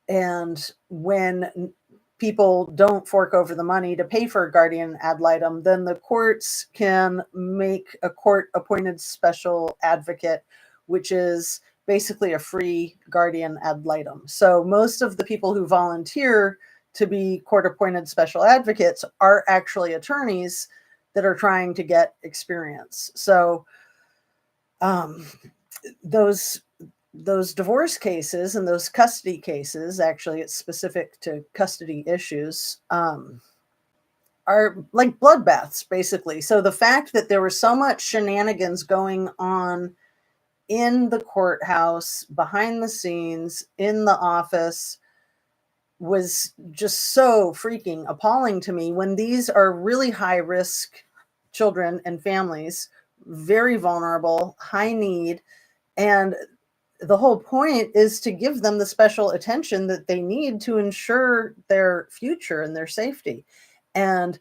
And when people don't fork over the money to pay for a guardian ad litem, then the courts can make a court-appointed special advocate, which is basically a free guardian ad litem. So most of the people who volunteer to be court-appointed special advocates are actually attorneys that are trying to get experience. So those divorce cases and those custody cases, actually it's specific to custody issues, are like bloodbaths, basically. So the fact that there was so much shenanigans going on in the courthouse, behind the scenes, in the office, was just so freaking appalling to me when these are really high risk children and families, very vulnerable, high need. And the whole point is to give them the special attention that they need to ensure their future and their safety. And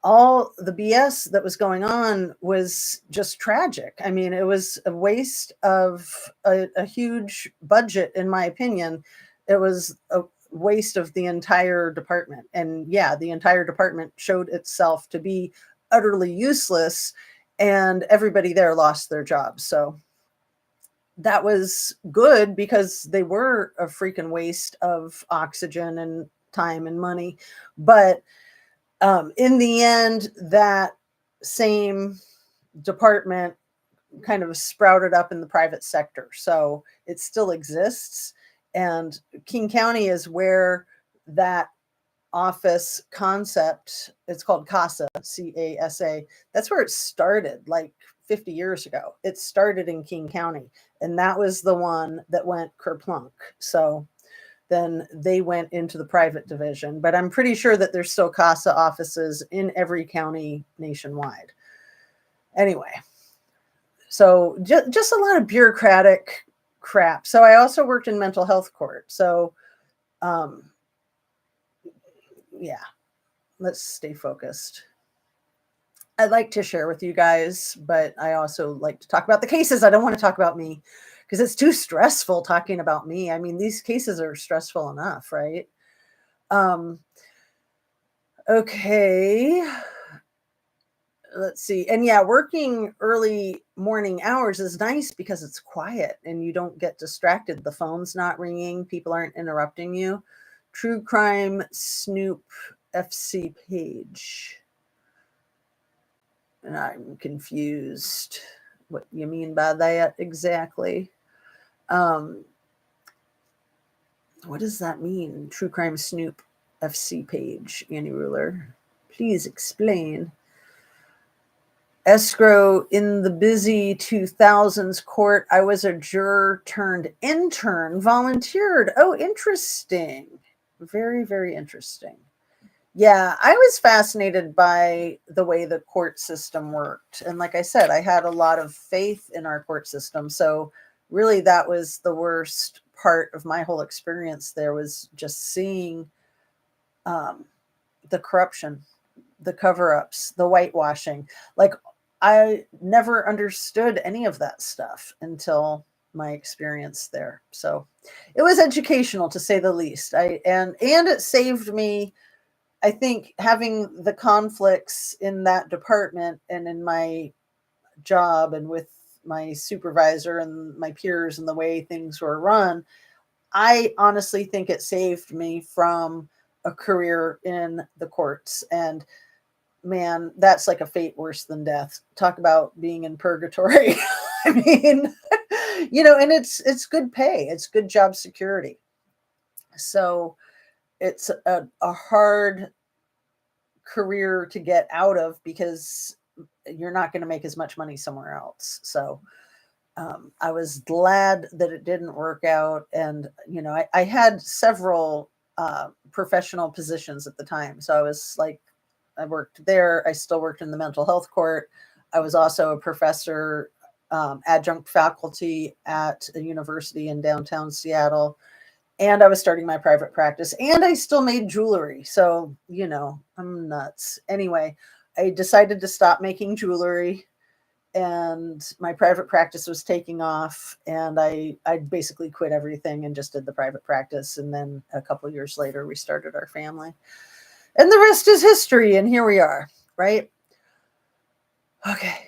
all the BS that was going on was just tragic. I mean, it was a waste of a huge budget, in my opinion. It was a waste of the entire department. And yeah, the entire department showed itself to be utterly useless, and everybody there lost their jobs. So that was good because they were a freaking waste of oxygen and time and money. But in the end, that same department kind of sprouted up in the private sector. So it still exists. And King County is where that office concept, it's called CASA, CASA. That's where it started, like 50 years ago. It started in King County, and that was the one that went kerplunk. So then they went into the private division, but I'm pretty sure that there's still CASA offices in every county nationwide. Anyway, so just a lot of bureaucratic crap. So I also worked in mental health court. So yeah, let's stay focused. I'd like to share with you guys, but I also like to talk about the cases. I don't want to talk about me because it's too stressful talking about me. I mean, these cases are stressful enough, right? Okay. Let's see. And yeah, working early morning hours is nice because it's quiet and you don't get distracted. The phone's not ringing. People aren't interrupting you. True Crime Snoop FC page. And I'm confused what you mean by that exactly. Um, what does that mean? True Crime Snoop FC page, Annie Ruler. Please explain. Escrow in the busy 2000s court. I was a juror turned intern, volunteered. Oh, interesting. Very, very interesting. Yeah, I was fascinated by the way the court system worked. And like I said, I had a lot of faith in our court system. So really that was the worst part of my whole experience there, was just seeing um, the corruption, the cover-ups, the whitewashing. Like, I never understood any of that stuff until my experience there. So it was educational, to say the least. And it saved me, I think, having the conflicts in that department and in my job and with my supervisor and my peers and the way things were run. I honestly think it saved me from a career in the courts. And man, that's like a fate worse than death. Talk about being in purgatory. I mean, and it's good pay. It's good job security. So it's a hard career to get out of, because you're not going to make as much money somewhere else. So I was glad that it didn't work out. And, I had several professional positions at the time. So I was like, I worked there. I still worked in the mental health court. I was also a professor, adjunct faculty at a university in downtown Seattle. And I was starting my private practice, and I still made jewelry. So, I'm nuts. Anyway, I decided to stop making jewelry, and my private practice was taking off, and I basically quit everything and just did the private practice. And then a couple of years later, we started our family. And the rest is history, and here we are, right? Okay.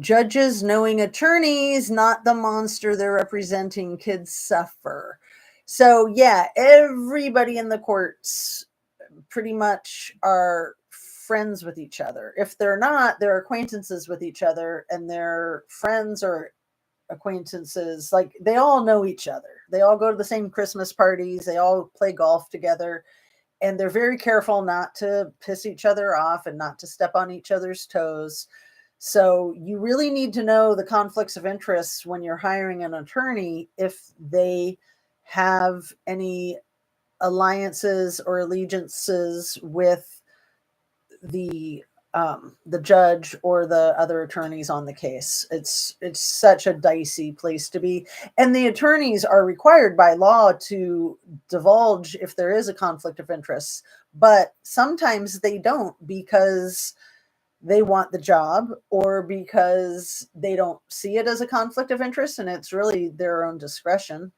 Judges knowing attorneys, not the monster they're representing, kids suffer. So, yeah, everybody in the courts pretty much are friends with each other. If they're not, they're acquaintances with each other, and their friends or acquaintances, like, they all know each other. They all go to the same Christmas parties, they all play golf together, and they're very careful not to piss each other off and not to step on each other's toes. So you really need to know the conflicts of interest when you're hiring an attorney, if they have any alliances or allegiances with the judge or the other attorneys on the case. It's such a dicey place to be, and the attorneys are required by law to divulge if there is a conflict of interest, but sometimes they don't, because they want the job, or because they don't see it as a conflict of interest and it's really their own discretion,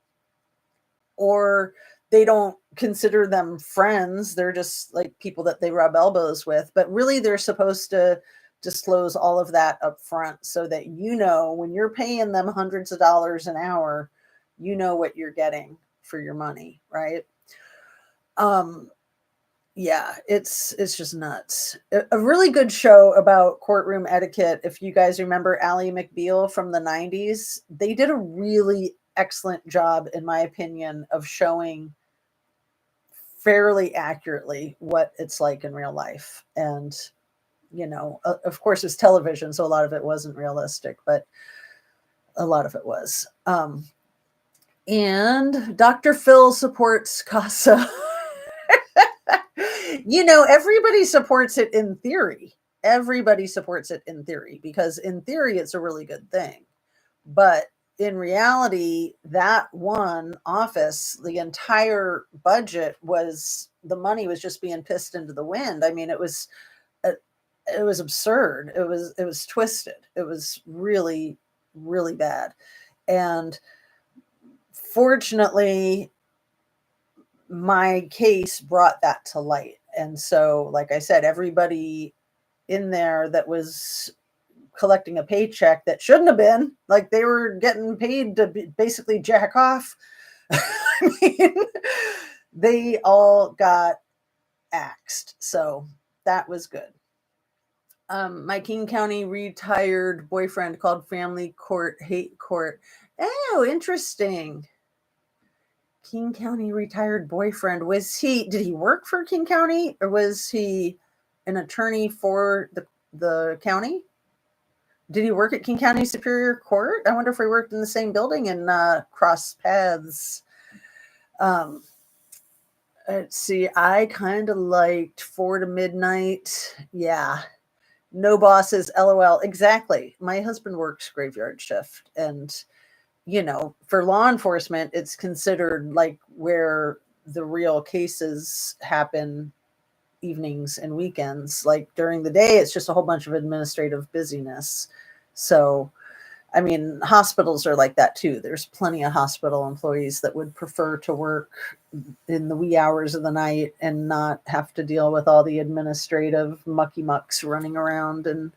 or they don't consider them friends. They're just like people that they rub elbows with. But really, they're supposed to disclose all of that up front, so that when you're paying them hundreds of dollars an hour, you know what you're getting for your money, right? Yeah, it's just nuts. A really good show about courtroom etiquette, if you guys remember Ally McBeal from the 90s, they did a really excellent job, in my opinion, of showing fairly accurately what it's like in real life. And, of course, it's television, so a lot of it wasn't realistic, but a lot of it was. And Dr. Phil supports CASA. Everybody supports it in theory. Everybody supports it in theory, because in theory, it's a really good thing. But in reality, that one office, the entire budget the money was just being pissed into the wind. I mean, it was absurd. It was twisted. It was really, really bad. And fortunately, my case brought that to light. And so, like I said, everybody in there that was collecting a paycheck that shouldn't have been, like, they were getting paid to basically jack off. I mean, they all got axed. So that was good. My King County retired boyfriend called family court hate court. Oh, interesting. King County retired boyfriend. Did he work for King County or was he an attorney for the county? Did he work at King County Superior Court? I wonder if we worked in the same building and crossed paths. Um, let's see. I kind of liked 4 to Midnight. Yeah. No bosses, LOL. Exactly. My husband works graveyard shift. And, for law enforcement, it's considered like where the real cases happen evenings and weekends. Like during the day, it's just a whole bunch of administrative busyness. So, I mean, hospitals are like that too. There's plenty of hospital employees that would prefer to work in the wee hours of the night and not have to deal with all the administrative mucky mucks running around and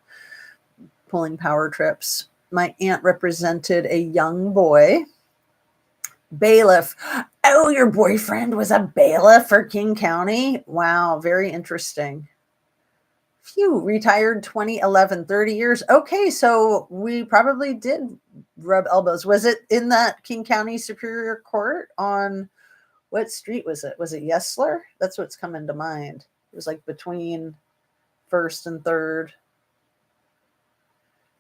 pulling power trips. My aunt represented a young boy. Bailiff. Oh, your boyfriend was a bailiff for King County? Wow, very interesting. Phew, retired 2011, 30 years. Okay, so we probably did rub elbows. Was it in that King County Superior Court on what street was it? Was it Yesler? That's what's coming to mind. It was like between first and third.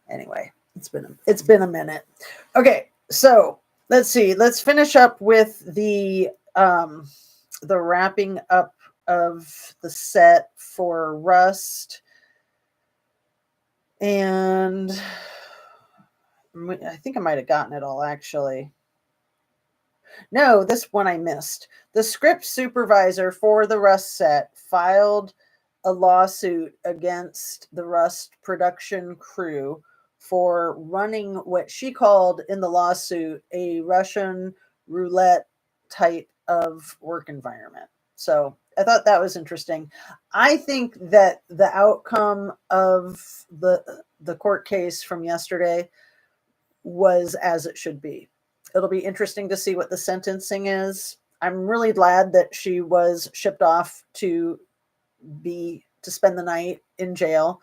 Anyway, it's been a minute. Okay, so let's see. Let's finish up with the wrapping up of the set for Rust. And I think I might have gotten it all actually. No, this one I missed. The script supervisor for the Rust set filed a lawsuit against the Rust production crew for running what she called in the lawsuit a Russian roulette type of work environment. So I thought that was interesting. I think that the outcome of the court case from yesterday was as it should be. It'll be interesting to see what the sentencing is. I'm really glad that she was shipped off to spend the night in jail.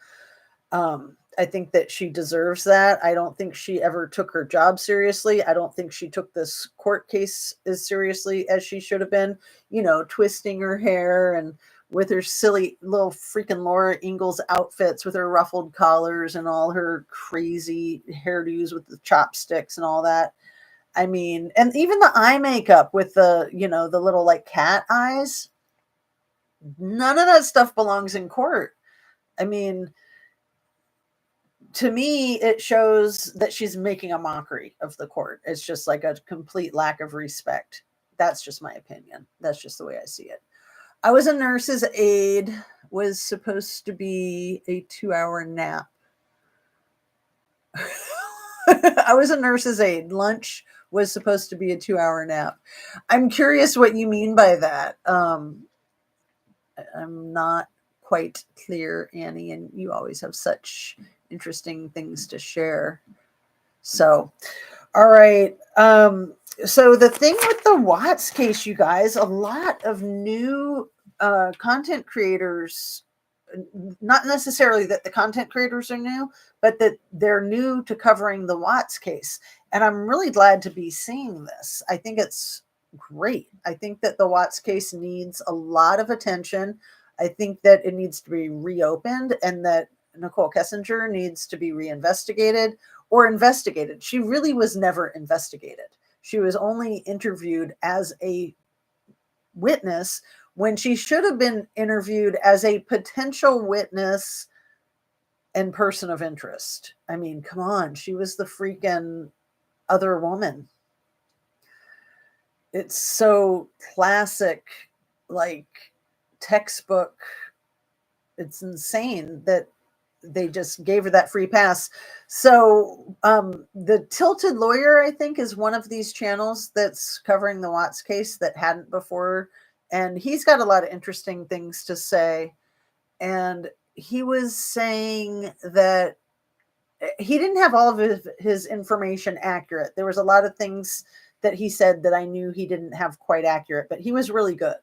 I think that she deserves that. I don't think she ever took her job seriously. I don't think she took this court case as seriously as she should have been, twisting her hair and with her silly little freaking Laura Ingalls outfits with her ruffled collars and all her crazy hairdos with the chopsticks and all that. I mean, and even the eye makeup with the little like cat eyes, none of that stuff belongs in court. I mean, to me, it shows that she's making a mockery of the court. It's just like a complete lack of respect. That's just my opinion. That's just the way I see it. I was a nurse's aide, was supposed to be a 2-hour nap. I was a nurse's aide. Lunch was supposed to be a 2-hour nap. I'm curious what you mean by that. I'm not quite clear, Annie, and you always have such interesting things to share. So, all right. So the thing with the Watts case, you guys, a lot of new content creators, not necessarily that the content creators are new, but that they're new to covering the Watts case. And I'm really glad to be seeing this. I think it's great. I think that the Watts case needs a lot of attention. I think that it needs to be reopened and that Nicole Kessinger needs to be reinvestigated or investigated. She really was never investigated. She was only interviewed as a witness when she should have been interviewed as a potential witness and person of interest. I mean, come on. She was the freaking other woman. It's so classic, like textbook. It's insane that they just gave her that free pass. So the Tilted Lawyer, I think, is one of these channels that's covering the Watts case that hadn't before. And he's got a lot of interesting things to say. And he was saying that he didn't have all of his information accurate. There was a lot of things that he said that I knew he didn't have quite accurate, but he was really good.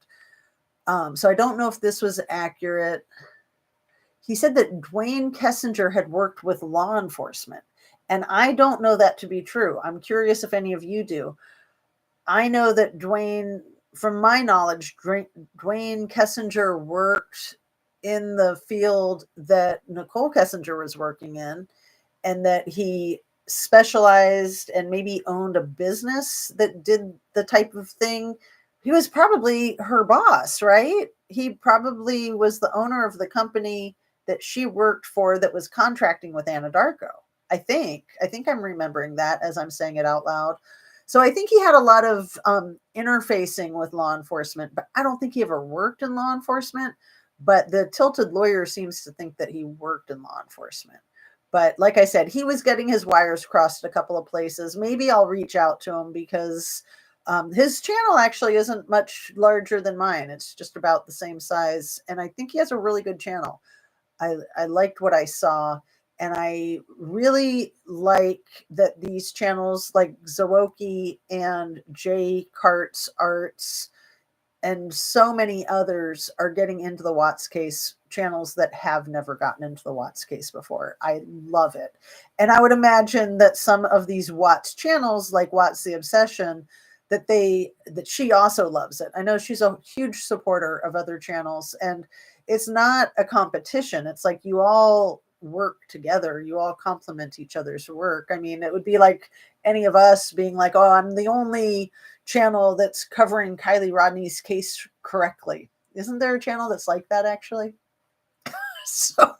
So I don't know if this was accurate. he said that Dwayne Kessinger had worked with law enforcement. And I don't know that to be true. I'm curious if any of you do. I know that from my knowledge, Dwayne Kessinger worked in the field that Nicole Kessinger was working in, and that he specialized and maybe owned a business that did the type of thing. He was probably her boss, right? He probably was the owner of the company that she worked for that was contracting with Anadarko. I think I'm remembering that as I'm saying it out loud. So I think he had a lot of interfacing with law enforcement, but I don't think he ever worked in law enforcement. But the tilted lawyer seems to think that he worked in law enforcement. But like I said, he was getting his wires crossed a couple of places. Maybe I'll reach out to him because his channel actually isn't much larger than mine. It's just about the same size. And I think he has a really good channel. I liked what I saw. And I really like that these channels like Zawoki and Jay Cart's Arts and so many others are getting into the Watts case, channels that have never gotten into the Watts case before. I love it. And I would imagine that some of these Watts channels, like Watts the Obsession, that she also loves it. I know she's a huge supporter of other channels, and it's not a competition. It's like you all work together. You all complement each other's work. I mean, it would be like any of us being like, oh, I'm the only channel that's covering Kiely Rodni's case correctly. Isn't there a channel that's like that actually? So,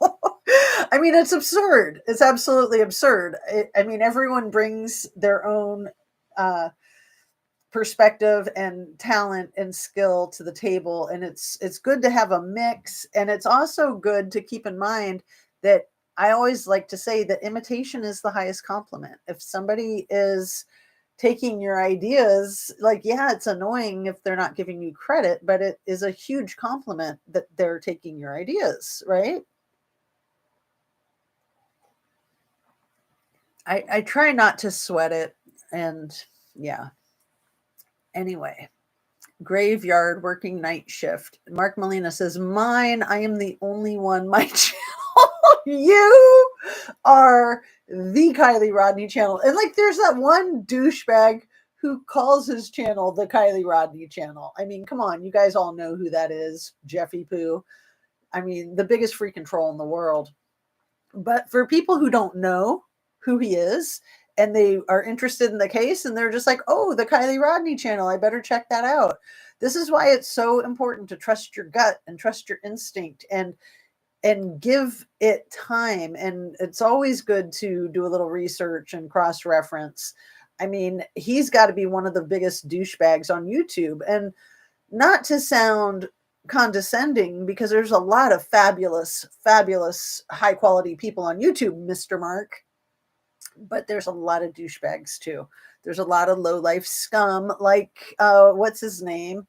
I mean, it's absurd. It's absolutely absurd. I mean, everyone brings their own perspective and talent and skill to the table, and it's good to have a mix. And it's also good to keep in mind that I always like to say that imitation is the highest compliment. If somebody is taking your ideas, like, yeah, it's annoying if they're not giving you credit, but it is a huge compliment that they're taking your ideas, right? I try not to sweat it. And yeah, anyway, graveyard working night shift. Mark Molina says, mine, I am the only one, my channel. You are the Kiely Rodni channel. And like, there's that one douchebag who calls his channel the Kiely Rodni channel. I mean, come on, you guys all know who that is, Jeffy Poo. I mean, the biggest freaking troll in the world. But for people who don't know who he is and they are interested in the case and they're just like, oh, the Kiely Rodni channel, I better check that out. This is why it's so important to trust your gut and trust your instinct and give it time. And it's always good to do a little research and cross reference. I mean, he's got to be one of the biggest douchebags on YouTube. And not to sound condescending, because there's a lot of fabulous, fabulous, high quality people on YouTube, Mr. Mark, but there's a lot of douchebags too. There's a lot of low life scum, like what's his name?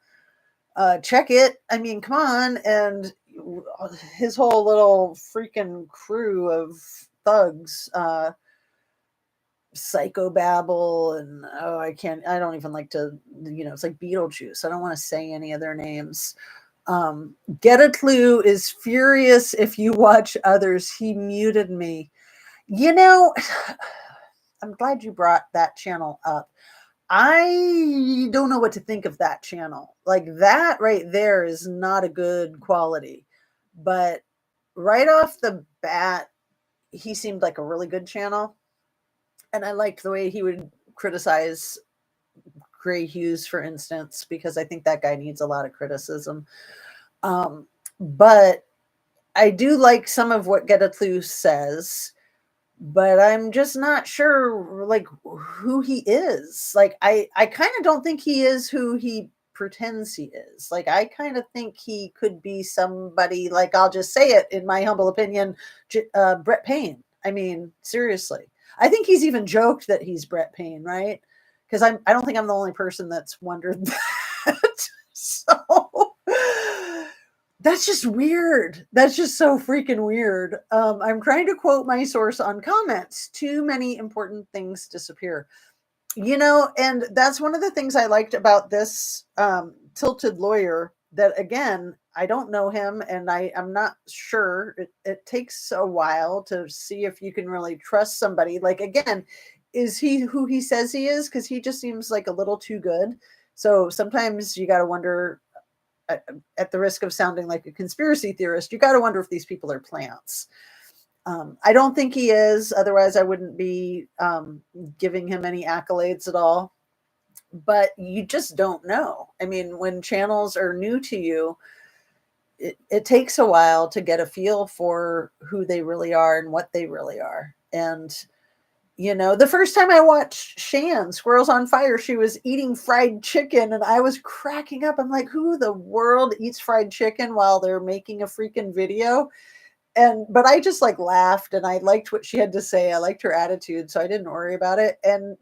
Check it. I mean, come on. And his whole little freaking crew of thugs, psychobabble, and I don't even like to, it's like Beetlejuice. I don't want to say any of their names. Get a Clue is furious if you watch others. He muted me. You know, I'm glad you brought that channel up. I don't know what to think of that channel. Like, that right there is not a good quality. But right off the bat, he seemed like a really good channel. And I liked the way he would criticize Gray Hughes, for instance, because I think that guy needs a lot of criticism. But I do like some of what Get a Clue says, but I'm just not sure like who he is. Like, I kind of don't think he is who he pretends he is. Like, I kind of think he could be somebody, like, I'll just say it in my humble opinion, Brett Payne. I mean, seriously. I think he's even joked that he's Brett Payne, right? Because I don't think I'm the only person that's wondered that. So that's just weird. That's just so freaking weird. I'm trying to quote my source on comments. Too many important things disappear. And that's one of the things I liked about this tilted lawyer, that, again, I don't know him, and I'm not sure. It takes a while to see if you can really trust somebody. Like, again, is he who he says he is? Because he just seems like a little too good. So sometimes you got to wonder, at the risk of sounding like a conspiracy theorist, you got to wonder if these people are plants. I don't think he is. Otherwise, I wouldn't be giving him any accolades at all. But you just don't know. I mean, when channels are new to you, it takes a while to get a feel for who they really are and what they really are. And, the first time I watched Shan, Squirrels on Fire, she was eating fried chicken and I was cracking up. I'm like, who the world eats fried chicken while they're making a freaking video? But I just like laughed and I liked what she had to say. I liked her attitude, so I didn't worry about it. And,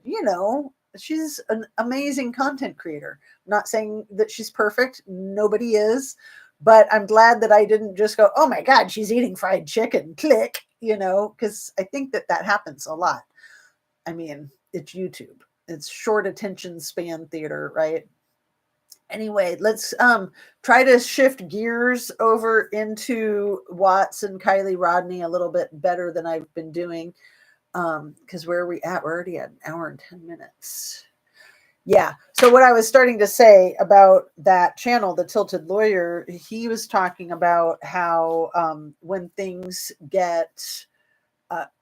she's an amazing content creator. I'm not saying that she's perfect. Nobody is. But I'm glad that I didn't just go, oh my God, she's eating fried chicken, click, because I think that happens a lot. I mean, it's YouTube. It's short attention span theater, right? Anyway, let's try to shift gears over into Watts and Kiely Rodni a little bit better than I've been doing. Because where are we at? We're already at an hour and 10 minutes. Yeah. So what I was starting to say about that channel, The Tilted Lawyer, he was talking about how when things get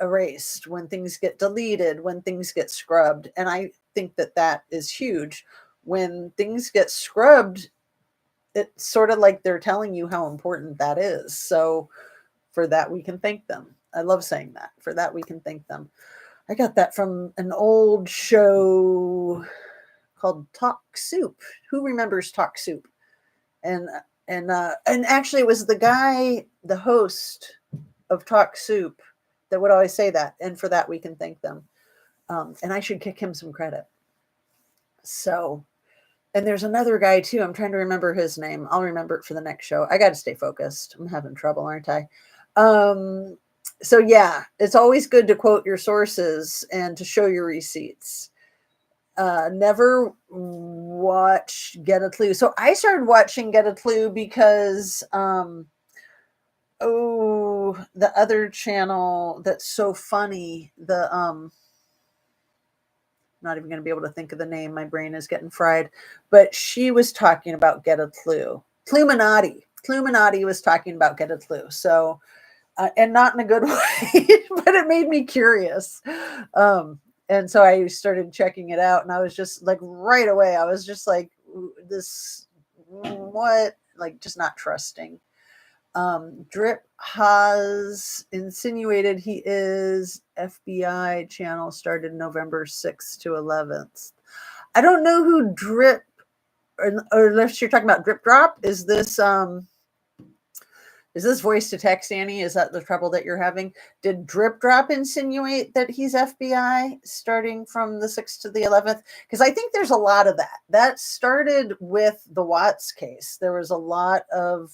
erased, when things get deleted, when things get scrubbed, and I think that is huge. When things get scrubbed, it's sort of like they're telling you how important that is. So for that, we can thank them. I love saying that. For that, we can thank them. I got that from an old show called Talk Soup. Who remembers Talk Soup? And and actually, it was the guy, the host of Talk Soup, that would always say that. And for that, we can thank them. And I should kick him some credit. So, and there's another guy too. I'm trying to remember his name. I'll remember it for the next show. I got to stay focused. I'm having trouble, aren't I? So yeah, it's always good to quote your sources and to show your receipts. Never watch Get a Clue. So I started watching Get a Clue because the other channel that's so funny, not even going to be able to think of the name. My brain is getting fried. But she was talking about Get a Clue. Cluminati. Cluminati was talking about Get a Clue. So, and not in a good way, but it made me curious. And so I started checking it out, and I was just like, right away, I was just like, what? Like, just not trusting. Drip has insinuated he is FBI channel started November 6th to 11th. I don't know who Drip, or unless you're talking about Drip Drop. Is this voice to text, Annie? Is that the trouble that you're having? Did Drip Drop insinuate that he's FBI starting from the 6th to the 11th? Because I think there's a lot of that. That started with the Watts case. There was a lot of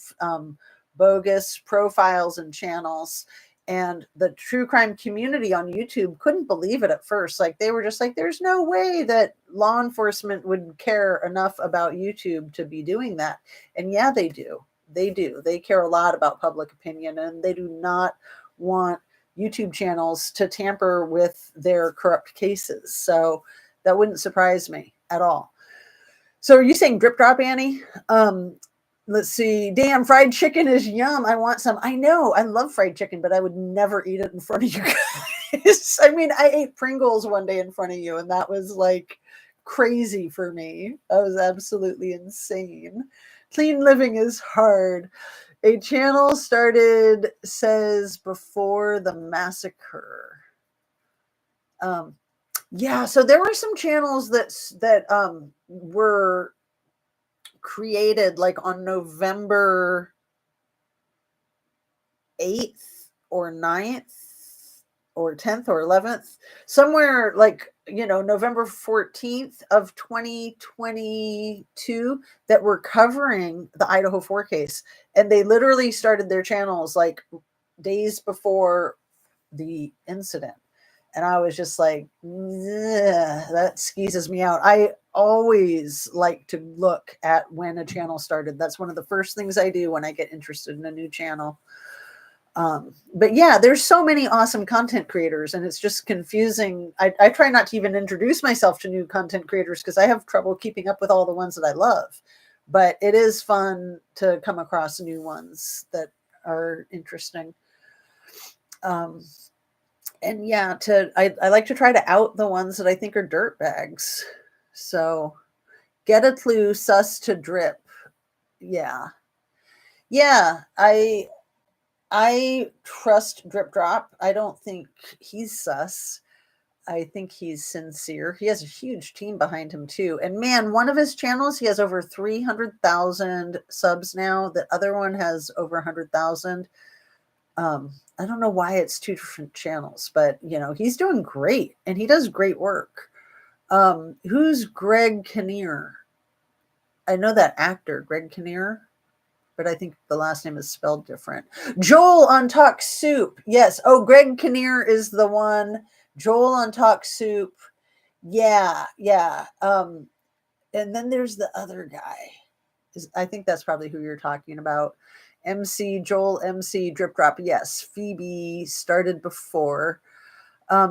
bogus profiles and channels, and the true crime community on YouTube couldn't believe it at first. Like, they were just like, there's no way that law enforcement would care enough about YouTube to be doing that. And yeah, they do. They care a lot about public opinion, and they do not want YouTube channels to tamper with their corrupt cases. So that wouldn't surprise me at all. So are you saying Drip Drop, Annie? Let's see. Damn, fried chicken is yum. I want some. I know. I love fried chicken, but I would never eat it in front of you guys. I mean, I ate Pringles one day in front of you, and that was like crazy for me. I was absolutely insane. Clean living is hard. A channel started, says, before the massacre. Yeah, so there were some channels that were created like on November 8th or 9th or 10th or 11th, somewhere like, November 14th of 2022, that were covering the Idaho 4 case. And they literally started their channels like days before the incident. And I was just like, that skeezes me out. I always like to look at when a channel started. That's one of the first things I do when I get interested in a new channel. But yeah, there's so many awesome content creators, and it's just confusing. I try not to even introduce myself to new content creators because I have trouble keeping up with all the ones that I love. But it is fun to come across new ones that are interesting. Um, and yeah, I like to try to out the ones that I think are dirt bags. So get a clue, sus to drip. Yeah. Yeah, I trust Drip Drop. I don't think he's sus. I think he's sincere. He has a huge team behind him too. And man, one of his channels, he has over 300,000 subs now. The other one has over 100,000. I don't know why it's two different channels, but you know, he's doing great and he does great work. Who's Greg Kinnear? I know that actor, Greg Kinnear, but I think the last name is spelled different. Joel on Talk Soup. Yes. Oh, Greg Kinnear is the one. Joel on Talk Soup. Yeah, yeah. And then there's the other guy. I think that's probably who you're talking about. MC Joel MC Drip Drop. Yes, Phoebe started before.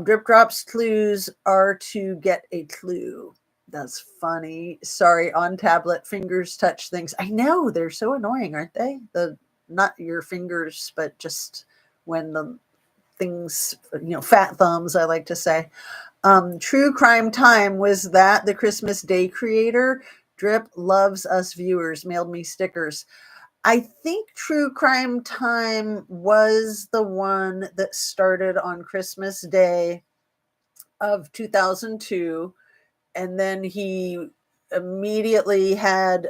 Drip Drop's clues are to get a clue. That's funny. Sorry, on tablet, fingers touch things. I know they're so annoying, aren't they? The not your fingers, but just when the things, fat thumbs, I like to say. True Crime Time, was that the Christmas Day creator? Drip loves us viewers, mailed me stickers. I think True Crime Time was the one that started on Christmas Day of 2002. And then he immediately had,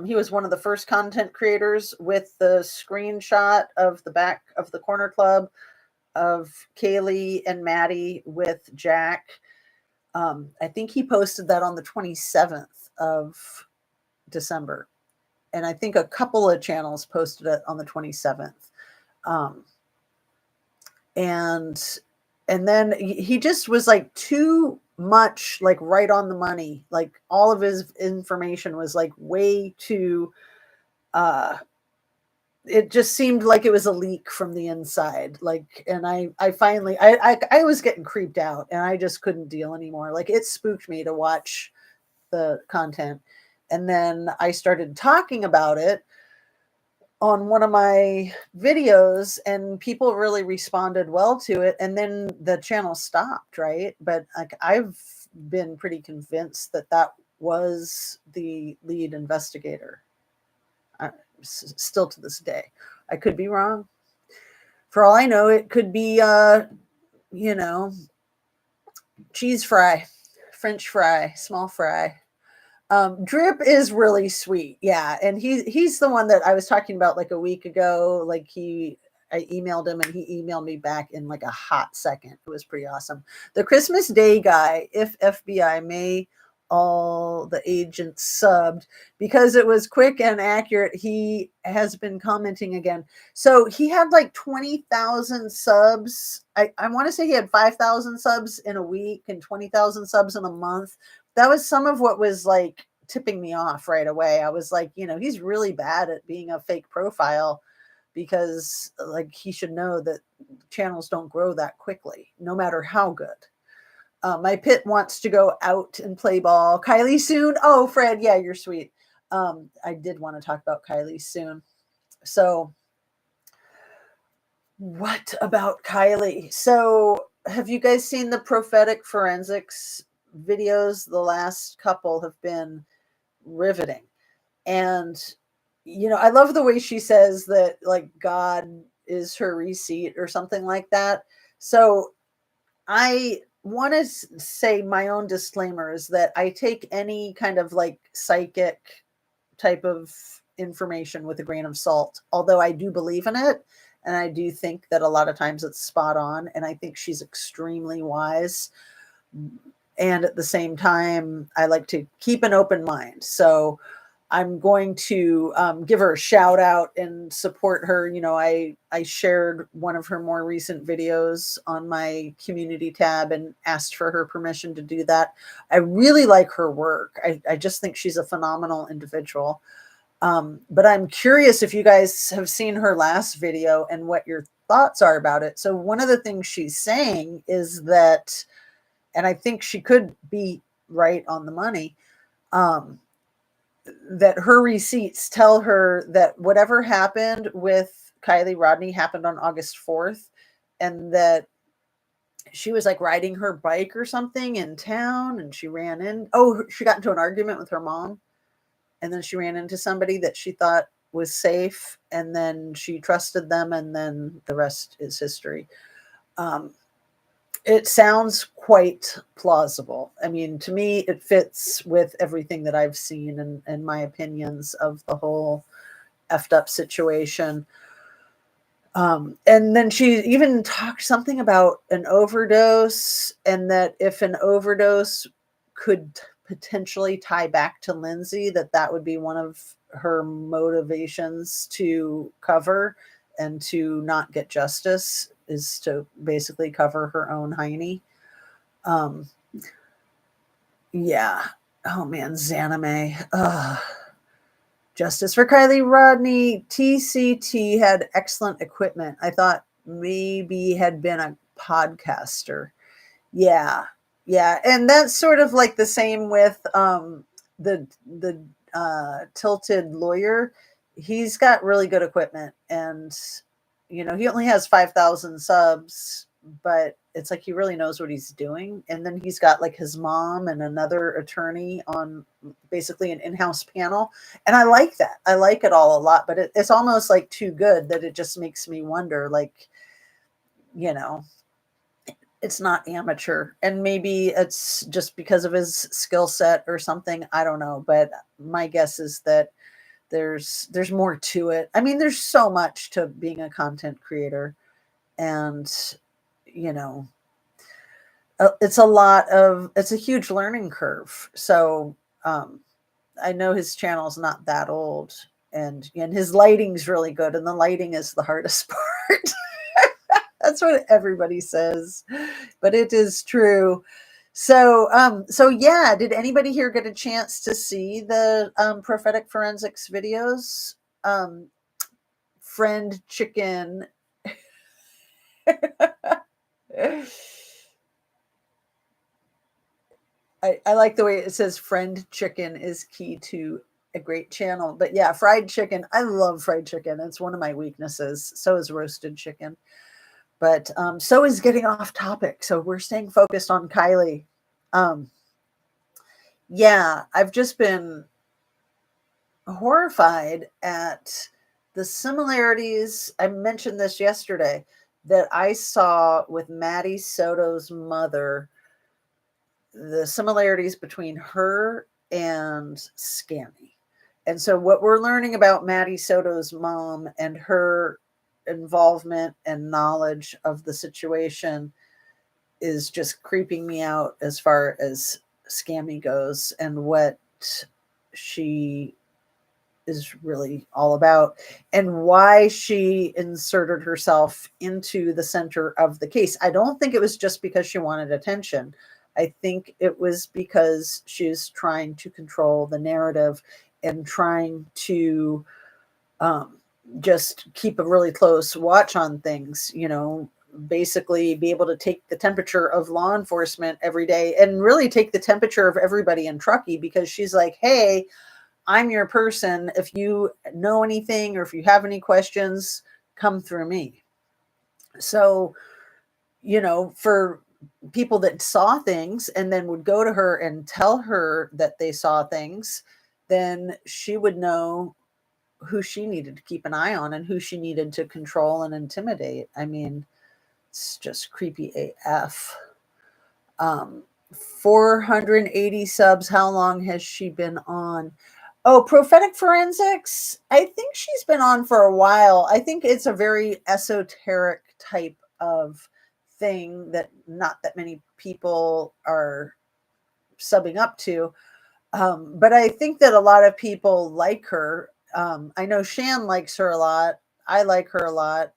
he was one of the first content creators with the screenshot of the back of the Corner Club of Kaylee and Maddie with Jack. I think he posted that on the 27th of December. And I think a couple of channels posted it on the 27th. Um, and and then he just was like too much, like right on the money. Like all of his information was like way too uh it just seemed like it was a leak from the inside. Like, and I finally I was getting creeped out and I just couldn't deal anymore. Like it spooked me to watch the content. And then I started talking about it on one of my videos and people really responded well to it, and then the channel stopped, right? But like I've been pretty convinced that that was the lead investigator. Still to this day, I could be wrong. For all I know, it could be you know cheese fry, french fry, small fry. Drip is really sweet. Yeah. And he's the one that I was talking about like a week ago. Like I emailed him and he emailed me back in like a hot second. It was pretty awesome. The Christmas Day guy, if FBI may all the agents subbed because it was quick and accurate. He has been commenting again. So he had like 20,000 subs. I want to say he had 5,000 subs in a week and 20,000 subs in a month. That was some of what was like tipping me off right away. I was like, he's really bad at being a fake profile because like he should know that channels don't grow that quickly, no matter how good. My pit wants to go out and play ball. Kiely soon. Oh, Fred. Yeah, you're sweet. I did want to talk about Kiely soon. So what about Kiely? So have you guys seen the prophetic forensics videos? The last couple have been riveting. And, I love the way she says that like God is her receipt or something like that. So I want to say my own disclaimer is that I take any kind of like psychic type of information with a grain of salt, although I do believe in it. And I do think that a lot of times it's spot on. And I think she's extremely wise. And at the same time, I like to keep an open mind. So I'm going to give her a shout out and support her. You know, I shared one of her more recent videos on my community tab and asked for her permission to do that. I really like her work. I just think she's a phenomenal individual. But I'm curious if you guys have seen her last video and what your thoughts are about it. So one of the things she's saying is that, and I think she could be right on the money, um, that her receipts tell her that whatever happened with Kiely Rodni happened on August 4th, and that she was like riding her bike or something in town and she ran in. Oh, she got into an argument with her mom, and then she ran into somebody that she thought was safe, and then she trusted them, and then the rest is history. Um, it sounds quite plausible. I mean, to me, it fits with everything that I've seen and my opinions of the whole effed up situation. And then she even talked something about an overdose, and that if an overdose could potentially tie back to Lindsay, that would be one of her motivations to cover and to not get justice, is to basically cover her own hiney. Um, yeah. Oh man, Zanime. Ugh. Justice for Kiely Rodni. TCT had excellent equipment. I thought maybe had been a podcaster. Yeah. Yeah. And that's sort of like the same with the tilted lawyer. He's got really good equipment, and you know, he only has 5,000 subs, but it's like he really knows what he's doing. And then he's got like his mom and another attorney on basically an in-house panel. And I like that. I like it all a lot, but it's almost like too good that it just makes me wonder, like, you know, it's not amateur, and maybe it's just because of his skill set or something. I don't know, but my guess is that there's more to it. I mean, there's so much to being a content creator, and you know, it's a huge learning curve. So I know his channel's not that old, and his lighting's really good, and the lighting is the hardest part. That's what everybody says, but it is true. So yeah, did anybody here get a chance to see the prophetic forensics videos? Um, friend chicken. I like the way it says friend chicken is key to a great channel. But yeah, fried chicken. I love fried chicken. It's one of my weaknesses. So is roasted chicken. But so is getting off topic. So we're staying focused on Kiely. Um, yeah, I've just been horrified at the similarities. I mentioned this yesterday, that I saw with Maddie Soto's mother, the similarities between her and Scammy. And so what we're learning about Maddie Soto's mom and her involvement and knowledge of the situation is just creeping me out as far as Scammy goes, and what she is really all about, and why she inserted herself into the center of the case. I don't think it was just because she wanted attention. I think it was because she's trying to control the narrative and trying to um, just keep a really close watch on things, you know, basically be able to take the temperature of law enforcement every day, and really take the temperature of everybody in Truckee, because she's like, hey, I'm your person. If you know anything or if you have any questions, come through me. So, you know, for people that saw things and then would go to her and tell her that they saw things, then she would know who she needed to keep an eye on and who she needed to control and intimidate. I mean, it's just creepy AF. Um, 480 subs. How long has she been on? Oh, prophetic forensics. I think she's been on for a while. I think it's a very esoteric type of thing that not that many people are subbing up to. But I think that a lot of people like her. I know Shan likes her a lot. I like her a lot.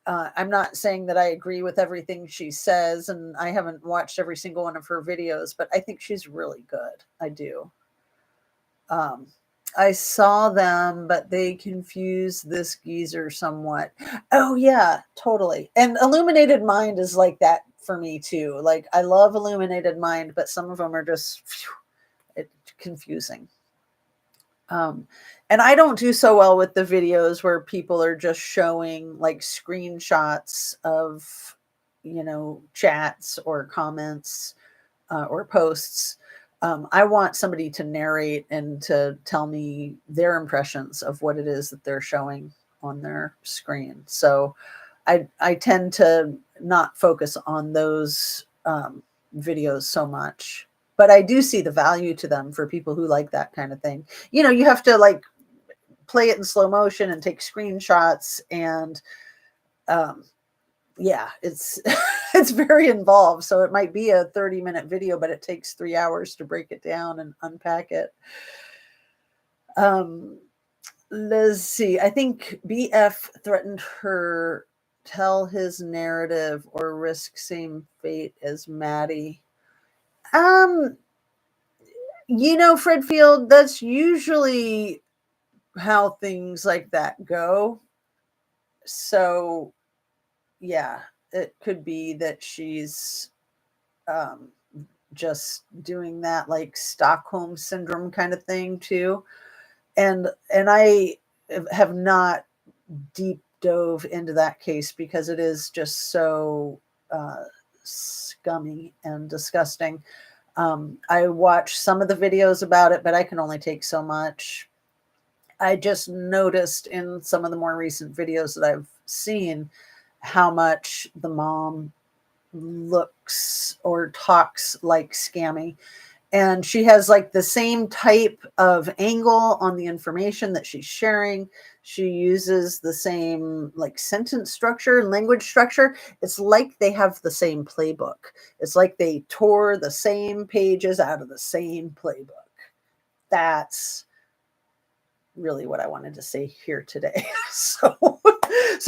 I'm not saying that I agree with everything she says, and I haven't watched every single one of her videos, but I think she's really good. I do. Um, I saw them, but they confuse this geezer somewhat. Oh yeah, totally. And Illuminated Mind is like that for me too. Like I love Illuminated Mind, but some of them are just confusing. Um, and I don't do so well with the videos where people are just showing like screenshots of, chats or comments or posts. I want somebody to narrate and to tell me their impressions of what it is that they're showing on their screen. So I tend to not focus on those videos so much, but I do see the value to them for people who like that kind of thing. You have to like play it in slow motion and take screenshots, and um, yeah, it's it's very involved. So it might be a 30-minute video, but it takes 3 hours to break it down and unpack it. Um, let's see. I think BF threatened her tell his narrative or risk same fate as Maddie. Um, Fred Field, that's usually how things like that go. So yeah, it could be that she's um just doing that like Stockholm syndrome kind of thing too. And I have not deep dove into that case because it is just so scummy and disgusting. I watch some of the videos about it, but I can only take so much. I just noticed in some of the more recent videos that I've seen how much the mom looks or talks like Scammy. And she has like the same type of angle on the information that she's sharing. She uses the same like sentence structure and language structure. It's like they have the same playbook. It's like they tore the same pages out of the same playbook. That's really what I wanted to say here today. So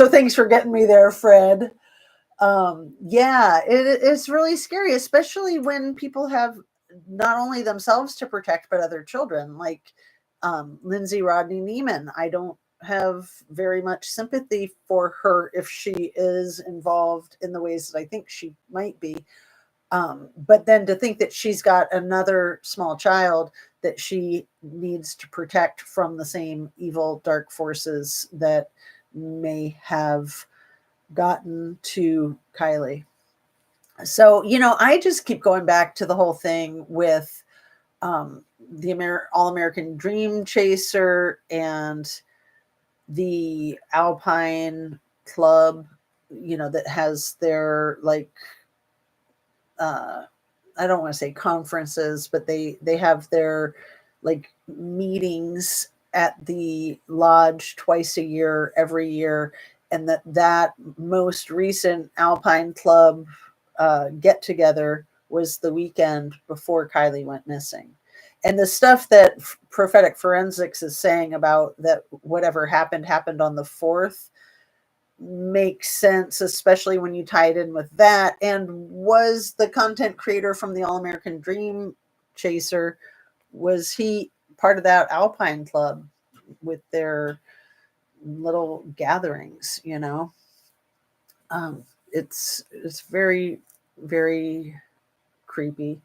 thanks for getting me there, Fred. Yeah, it's really scary, especially when people have not only themselves to protect but other children, like Lindsay Rodney Neiman. I don't have very much sympathy for her if she is involved in the ways that I think she might be. But then to think that she's got another small child that she needs to protect from the same evil dark forces that may have gotten to Kiely. So, I just keep going back to the whole thing with the All American Dream Chaser and the Alpine Club, that has their like, I don't want to say conferences, but they have their like meetings at the lodge twice a year, every year, and that most recent Alpine Club get together was the weekend before Kiely went missing. And the stuff that prophetic forensics is saying about that whatever happened on the 4th makes sense, especially when you tie it in with that. And was the content creator from the All American Dream Chaser, was he part of that Alpine Club with their little gatherings? It's very, very creepy,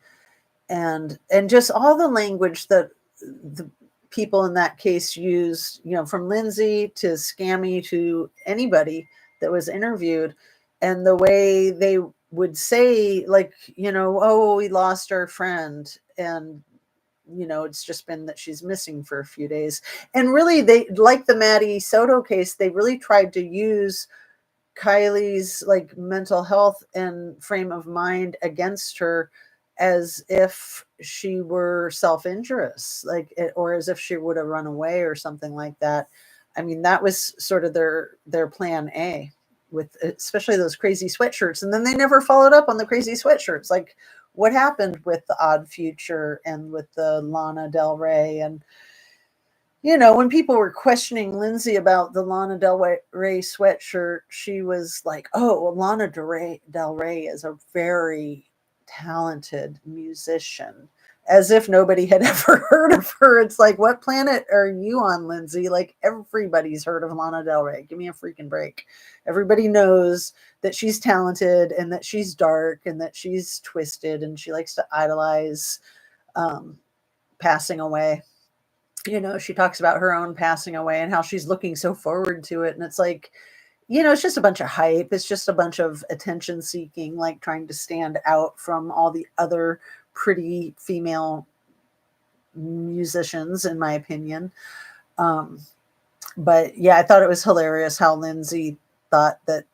and just all the language that the people in that case used, from Lindsay to Scammy to anybody that was interviewed, and the way they would say, like, oh, we lost our friend, and it's just been that she's missing for a few days. And really, they, like the Maddie Soto case, they really tried to use Kiely's like mental health and frame of mind against her, as if she were self-injurious, like, or as if she would have run away or something like that. I mean, that was sort of their plan A, with especially those crazy sweatshirts. And then they never followed up on the crazy sweatshirts. Like, what happened with the Odd Future and with the Lana Del Rey. And when people were questioning Lindsay about the Lana Del Rey sweatshirt, she was like, "Oh, well, Lana Del Rey is a very talented musician." As if nobody had ever heard of her. It's like, what planet are you on, Lindsay? Like, everybody's heard of Lana Del Rey. Give me a freaking break. Everybody knows that she's talented and that she's dark and that she's twisted and she likes to idolize um, passing away. She talks about her own passing away and how she's looking so forward to it. And it's like, it's just a bunch of hype. It's just a bunch of attention seeking, like trying to stand out from all the other pretty female musicians, in my opinion. Um, but yeah, I thought it was hilarious how Lindsay thought that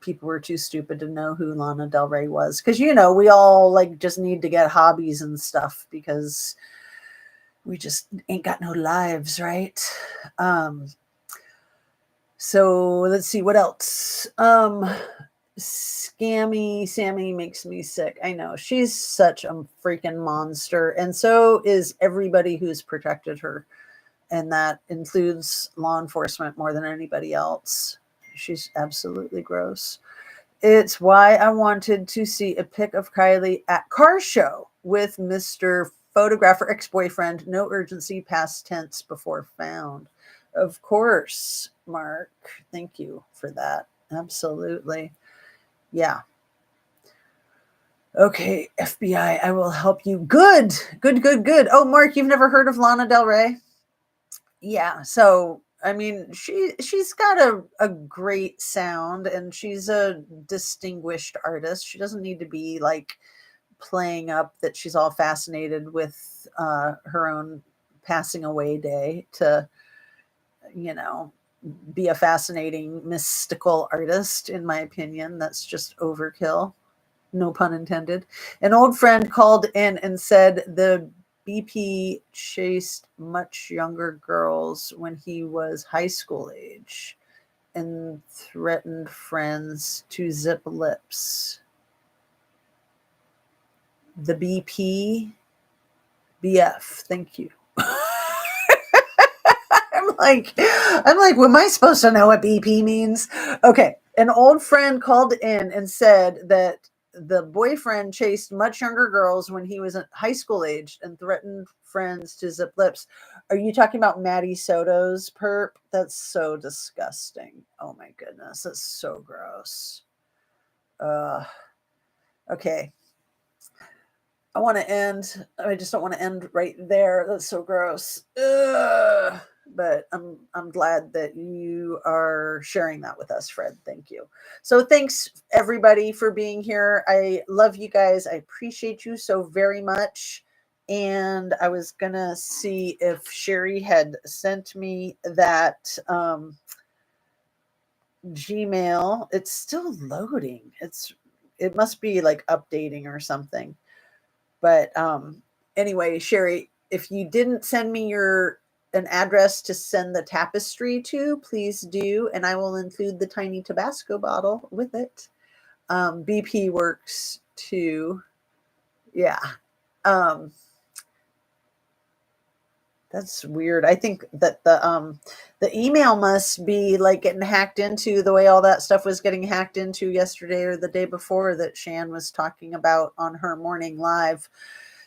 people were too stupid to know who Lana Del Rey was. Because, we all like just need to get hobbies and stuff because we just ain't got no lives, right? So let's see what else. Scammy Sammy makes me sick. I know, she's such a freaking monster, and so is everybody who's protected her, and that includes law enforcement more than anybody else. She's absolutely gross. It's why I wanted to see a pic of Kiely at car show with Mr. Photographer ex-boyfriend. No urgency, past tense, before found. Of course, Mark. Thank you for that. Absolutely. Yeah. Okay, FBI, I will help you. Good. Good, good, good. Oh, Mark, you've never heard of Lana Del Rey? Yeah. So, I mean, she's got a great sound and she's a distinguished artist. She doesn't need to be like playing up that she's all fascinated with her own passing away day to, be a fascinating mystical artist. In my opinion, that's just overkill. No pun intended. An old friend called in and said the BP chased much younger girls when he was high school age and threatened friends to zip lips. The BP BF, thank you. I'm like, what am I supposed to know what BP means? Okay. An old friend called in and said that the boyfriend chased much younger girls when he was at high school age and threatened friends to zip lips. Are you talking about Maddie Soto's perp? That's so disgusting. Oh my goodness. That's so gross. Okay. I just don't want to end right there. That's so gross. Ugh. But I'm glad that you are sharing that with us, Fred. Thank you. So thanks everybody for being here. I love you guys. I appreciate you so very much. And I was gonna see if Sherry had sent me that Gmail. It's still loading. It must be like updating or something. But anyway, Sherry, if you didn't send me an address to send the tapestry to, please do, and I will include the tiny Tabasco bottle with it. BP works too. Yeah. Um, that's weird. I think that the email must be like getting hacked into the way all that stuff was getting hacked into yesterday or the day before that Shan was talking about on her morning live.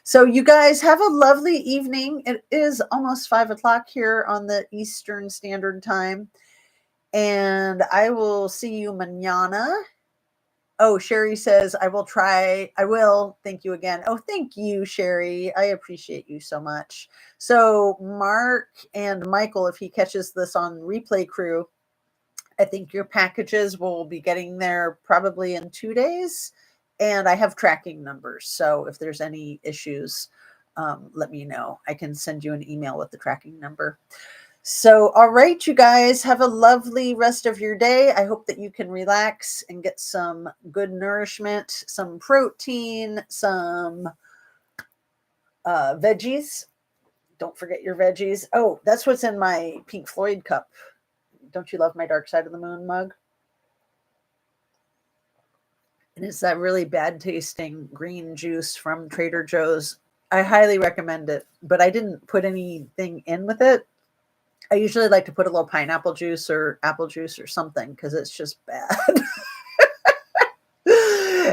So you guys have a lovely evening. It is almost 5 o'clock here on the Eastern Standard Time. And I will see you mañana. Oh, Sherry says, I will try. I will. Thank you again. Oh, thank you, Sherry. I appreciate you so much. So Mark and Michael, if he catches this on Replay Crew, I think your packages will be getting there probably in 2 days. And I have tracking numbers. So if there's any issues, let me know. I can send you an email with the tracking number. So, all right, you guys, have a lovely rest of your day. I hope that you can relax and get some good nourishment, some protein, some veggies. Don't forget your veggies. Oh, that's what's in my Pink Floyd cup. Don't you love my Dark Side of the Moon mug? And it's that really bad tasting green juice from Trader Joe's. I highly recommend it, but I didn't put anything in with it. I usually like to put a little pineapple juice or apple juice or something because it's just bad.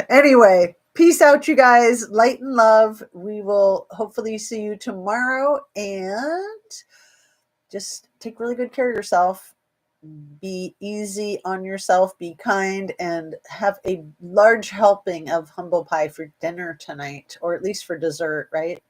Anyway, peace out, you guys. Light and love. We will hopefully see you tomorrow, and just take really good care of yourself. Be easy on yourself, be kind, and have a large helping of humble pie for dinner tonight, or at least for dessert, right?